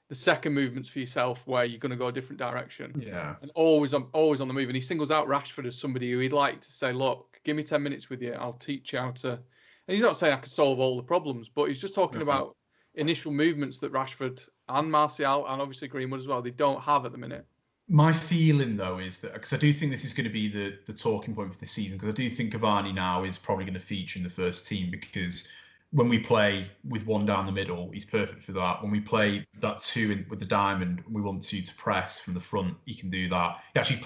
Speaker 1: The second movement's for yourself, where you're going to go a different direction.
Speaker 2: Yeah.
Speaker 1: And always on the move. And he singles out Rashford as somebody who he'd like to say, look, give me 10 minutes with you. I'll teach you how to. And he's not saying I can solve all the problems, but he's just talking about initial movements that Rashford and Martial and obviously Greenwood as well, they don't have at the minute.
Speaker 2: My feeling, though, is that, because I do think this is going to be the talking point for this season, because I do think Cavani now is probably going to feature in the first team, because when we play with one down the middle, he's perfect for that. When we play that two with the diamond, we want to press from the front, he can do that. He actually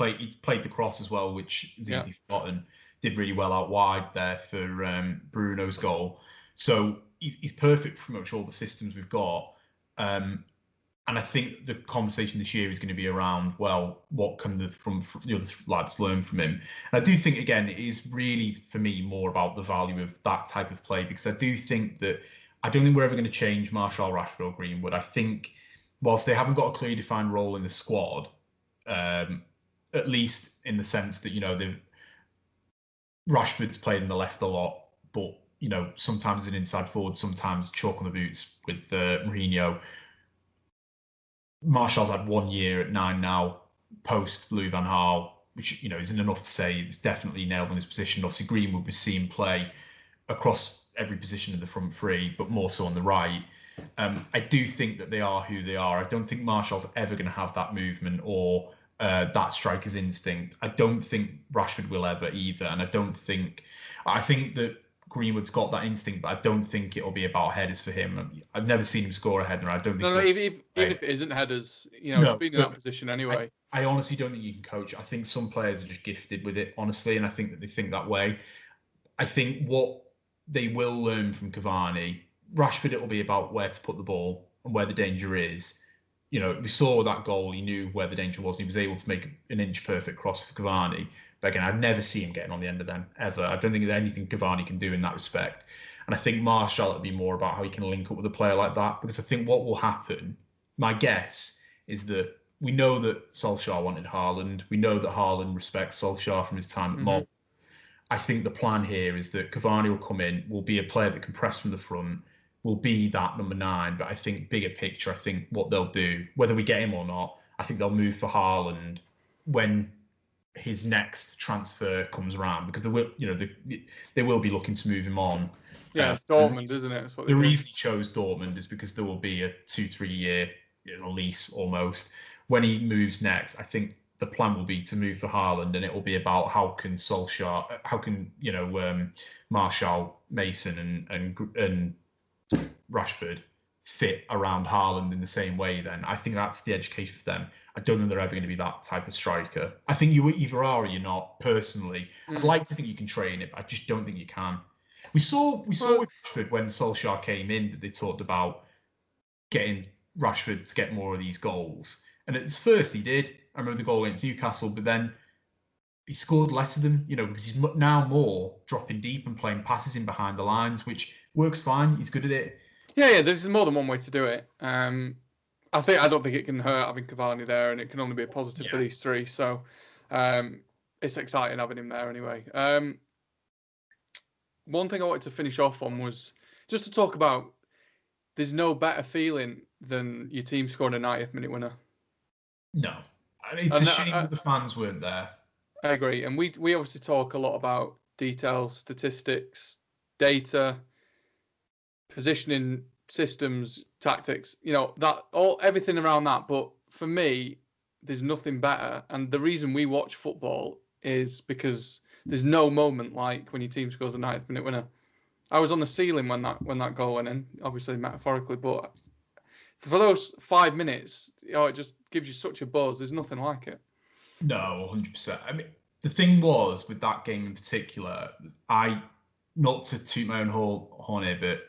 Speaker 2: played the cross as well, which is easily forgotten. Did really well out wide there for Bruno's goal. So he's perfect for pretty much all the systems we've got. And I think the conversation this year is going to be around, well, what can the lads learn from him? And I do think, again, it is really, for me, more about the value of that type of play, because I do think that I don't think we're ever going to change Martial, Rashford or Greenwood. I think whilst they haven't got a clearly defined role in the squad, at least in the sense that, Rashford's played in the left a lot, but, sometimes as an inside forward, sometimes chalk on the boots with Mourinho. Martial's had 1 year at 9 now, post Louis van Gaal, which isn't enough to say it's definitely nailed on his position. Obviously, Greenwood was seen play across every position in the front three, but more so on the right. I do think that they are who they are. I don't think Martial's ever going to have that movement or that striker's instinct. I don't think Rashford will ever either, and I think that Greenwood's got that instinct, but I don't think it'll be about headers for him. I've never seen him score a header, and I don't think.
Speaker 1: No, even if it isn't headers, he's been in that position anyway.
Speaker 2: I honestly don't think you can coach. I think some players are just gifted with it, honestly, and I think that they think that way. I think what they will learn from Cavani, Rashford, it'll be about where to put the ball and where the danger is. We saw that goal. He knew where the danger was. And he was able to make an inch perfect cross for Cavani. But again, I've never seen him getting on the end of them, ever. I don't think there's anything Cavani can do in that respect. And I think Martial, it'll be more about how he can link up with a player like that. Because I think what will happen, my guess, is that we know that Solskjaer wanted Haaland. We know that Haaland respects Solskjaer from his time at Malta. I think the plan here is that Cavani will come in, will be a player that can press from the front, will be that number 9. But I think bigger picture, I think what they'll do, whether we get him or not, I think they'll move for Haaland when his next transfer comes around, because they will be looking to move him on.
Speaker 1: Yeah, it's Dortmund, isn't it?
Speaker 2: The reason he chose Dortmund is because there will be a 2-3 year lease almost. When he moves next, I think the plan will be to move for Haaland, and it will be about how can Martial, Mason, and Rashford fit around Haaland in the same way. Then I think that's the education for them. I don't think they're ever going to be that type of striker. I think you either are or you're not. Personally, I'd like to think you can train it, but I just don't think you can. We saw with Rashford when Solskjaer came in that they talked about getting Rashford to get more of these goals, and at first he did. I remember the goal against Newcastle, but then he scored less of them, because he's now more dropping deep and playing passes in behind the lines, which works fine. He's good at it.
Speaker 1: Yeah, there's more than one way to do it. I don't think it can hurt having Cavani there, and it can only be a positive for these three. So it's exciting having him there anyway. One thing I wanted to finish off on was just to talk about, there's no better feeling than your team scoring a 90th minute winner.
Speaker 2: No. It's a shame that the fans weren't there.
Speaker 1: I agree. And we obviously talk a lot about details, statistics, data, positioning, systems, tactics, everything around that. But for me, there's nothing better. And the reason we watch football is because there's no moment like when your team scores a 90th minute winner. I was on the ceiling when that goal went in, obviously metaphorically, but for those 5 minutes, it just gives you such a buzz. There's nothing like it.
Speaker 2: No, 100%. I mean, the thing was with that game in particular, not to toot my own horn here, but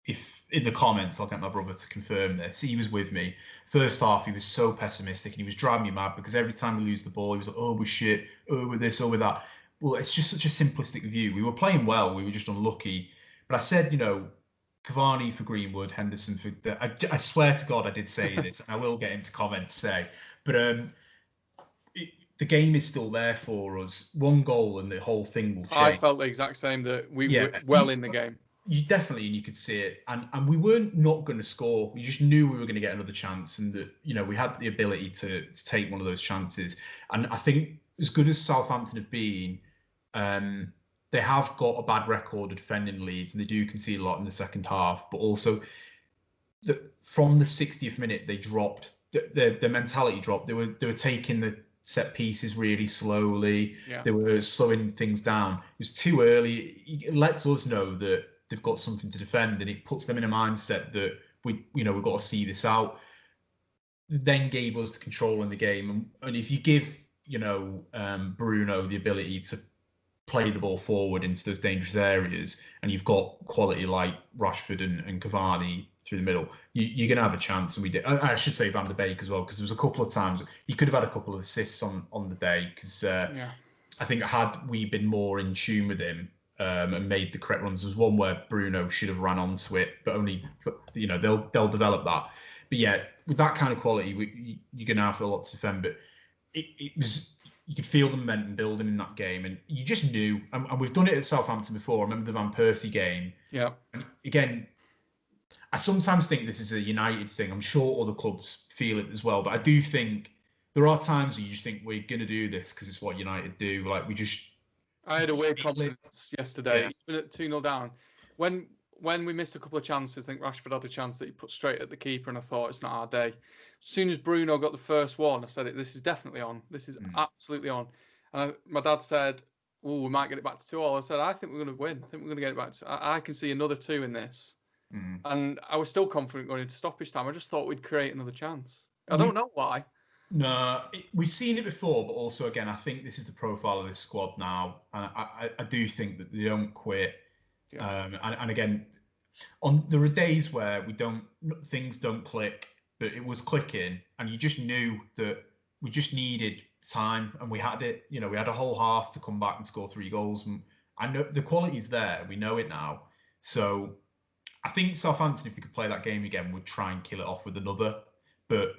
Speaker 2: if in the comments, I'll get my brother to confirm this. He was with me. First half, he was so pessimistic and he was driving me mad because every time we lose the ball, he was like, oh, we're shit, oh, we're this, oh, we're that. Well, it's just such a simplistic view. We were playing well. We were just unlucky. But I said, Cavani for Greenwood, Henderson for... I swear to God I did say this, and I will get into comments say. But the game is still there for us. One goal and the whole thing will change.
Speaker 1: I felt the exact same, that we were well in the game.
Speaker 2: You definitely, and you could see it. And we weren't not going to score. We just knew we were going to get another chance, and that we had the ability to take one of those chances. And I think as good as Southampton have been, they have got a bad record of defending Leeds, and they do concede a lot in the second half. But also, from the 60th minute they dropped. The mentality dropped. They were taking the set pieces really slowly.
Speaker 1: Yeah.
Speaker 2: They were slowing things down. It was too early. It lets us know that they've got something to defend, and it puts them in a mindset that we've got to see this out. Then gave us the control in the game, and if you give Bruno the ability to play the ball forward into those dangerous areas, and you've got quality like Rashford and Cavani through the middle, you're going to have a chance. And we did. I should say Van der Beek as well, because there was a couple of times he could have had a couple of assists on the day, because I think had we been more in tune with him and made the correct runs, there was one where Bruno should have ran onto it, but only they'll develop that. But yeah, with that kind of quality, you're going to have a lot to defend. But it was, you could feel the momentum building in that game, and you just knew. And we've done it at Southampton before. I remember the Van Persie game.
Speaker 1: Yeah.
Speaker 2: And again, I sometimes think this is a United thing. I'm sure other clubs feel it as well. But I do think there are times where you just think we're going to do this because it's what United do. Like
Speaker 1: I had a weird confidence yesterday, even at 2-0 down. When we missed a couple of chances, I think Rashford had a chance that he put straight at the keeper, and I thought it's not our day. As soon as Bruno got the first one, I said, this is definitely on. This is absolutely on. And my dad said, we might get it back to 2-2. I said, I think we're going to win. I think we're going to get it back to. I can see another 2 in this. And I was still confident going into stoppage time. I just thought we'd create another chance. I don't know why.
Speaker 2: No, we've seen it before, but also, again, I think this is the profile of this squad now. And I do think that they don't quit. Yeah. And again, there are days where things don't click, but it was clicking, and you just knew that we just needed time, and we had it. We had a whole half to come back and score 3 goals. And I know the quality's there. We know it now. So I think Southampton, if they could play that game again, would try and kill it off with another. But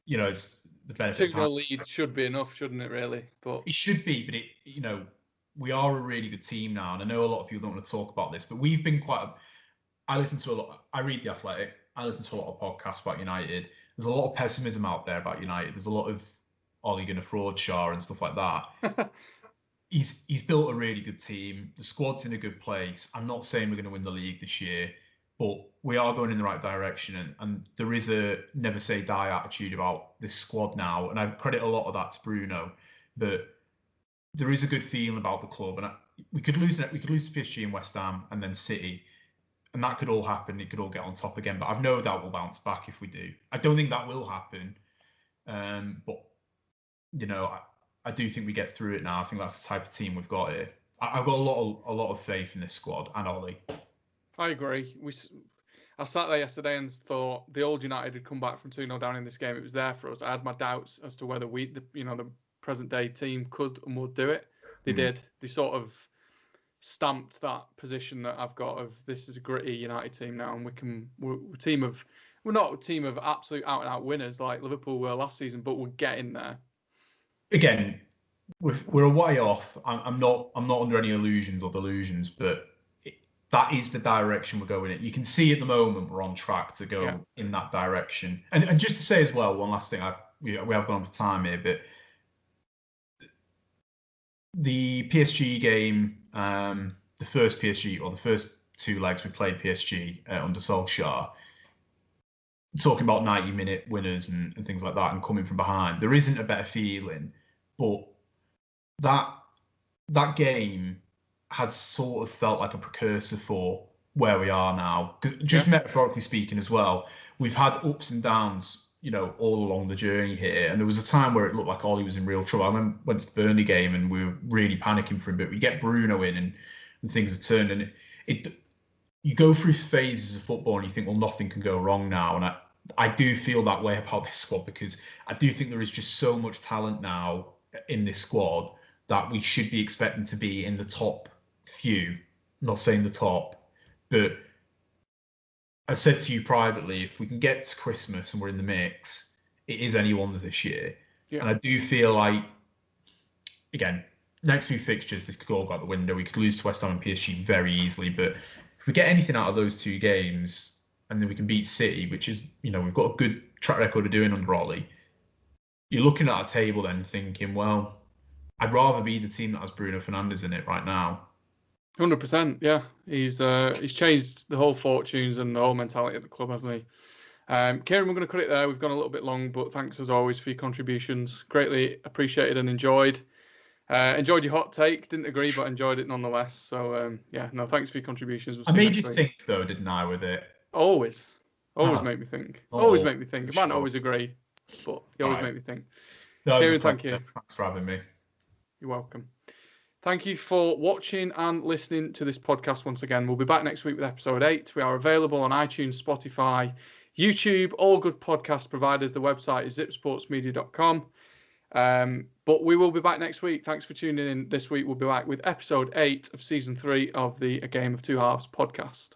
Speaker 2: it's the benefit.
Speaker 1: 2-0 lead should be enough, shouldn't it? Really, but
Speaker 2: it should be. But we are a really good team now, and I know a lot of people don't want to talk about this, but we've been I listen to a lot. I read The Athletic. I listen to a lot of podcasts about United. There's a lot of pessimism out there about United. There's a lot of Ole Gunnar Fraudshire and stuff like that. He's built a really good team. The squad's in a good place. I'm not saying we're going to win the league this year, but we are going in the right direction. And there is a never say die attitude about this squad now. And I credit a lot of that to Bruno. But there is a good feeling about the club. And we could lose to PSG and West Ham and then City. And that could all happen. It could all get on top again. But I've no doubt we'll bounce back if we do. I don't think that will happen. But, I do think we get through it now. I think that's the type of team we've got here. I've got a lot of faith in this squad and Ollie.
Speaker 1: I agree. I sat there yesterday and thought the old United had come back from 2-0 down in this game. It was there for us. I had my doubts as to whether the present day team could and would do it. They did. They sort of stamped that position that I've got of this is a gritty United team now, and we're not a team of absolute out and out winners like Liverpool were last season, but we're getting there.
Speaker 2: Again, we're a way off. I'm not under any illusions or delusions, but that is the direction we're going in. You can see at the moment we're on track to go in that direction. And just to say as well, one last thing, we have gone on for time here, but the PSG game, the first PSG or the first 2 legs we played PSG under Solskjaer, talking about 90-minute winners and things like that and coming from behind, there isn't a better feeling, but that game has sort of felt like a precursor for where we are now. Just metaphorically speaking as well, we've had ups and downs, all along the journey here. And there was a time where it looked like Ollie was in real trouble. I went to the Burnley game and we were really panicking for him, but we get Bruno in and things have turned. And you go through phases of football and you think, well, nothing can go wrong now. And I do feel that way about this squad, because I do think there is just so much talent now in this squad that we should be expecting to be in the top few. I'm not saying the top, but I said to you privately, if we can get to Christmas and we're in the mix, it is anyone's this year. Yeah. And I do feel like, again, next few fixtures, this could all go out the window. We could lose to West Ham and PSG very easily, but if we get anything out of those 2 games, and then we can beat City, which is, we've got a good track record of doing under Ollie, you're looking at a table then thinking, well, I'd rather be the team that has Bruno Fernandes in it right now.
Speaker 1: 100%. Yeah, he's changed the whole fortunes and the whole mentality of the club, hasn't he? Kieron, we're going to cut it there. We've gone a little bit long, but thanks as always for your contributions. Greatly appreciated and enjoyed. Enjoyed your hot take. Didn't agree, but enjoyed it nonetheless. So thanks for your contributions. We'll
Speaker 2: I
Speaker 1: see
Speaker 2: made
Speaker 1: you
Speaker 2: you
Speaker 1: next week.
Speaker 2: think though, didn't I, with it?
Speaker 1: Always
Speaker 2: Oh.
Speaker 1: make me think.
Speaker 2: Oh,
Speaker 1: always make me think. I might not
Speaker 2: sure.
Speaker 1: always agree, but you always
Speaker 2: Right.
Speaker 1: make me think.
Speaker 2: No,
Speaker 1: Kieron, thank you.
Speaker 2: Thanks for having me.
Speaker 1: You're welcome. Thank you for watching and listening to this podcast once again. We'll be back next week with episode 8. We are available on iTunes, Spotify, YouTube, all good podcast providers. The website is zipsportsmedia.com. But we will be back next week. Thanks for tuning in this week. We'll be back with episode 8 of season 3 of the A Game of Two Halves podcast.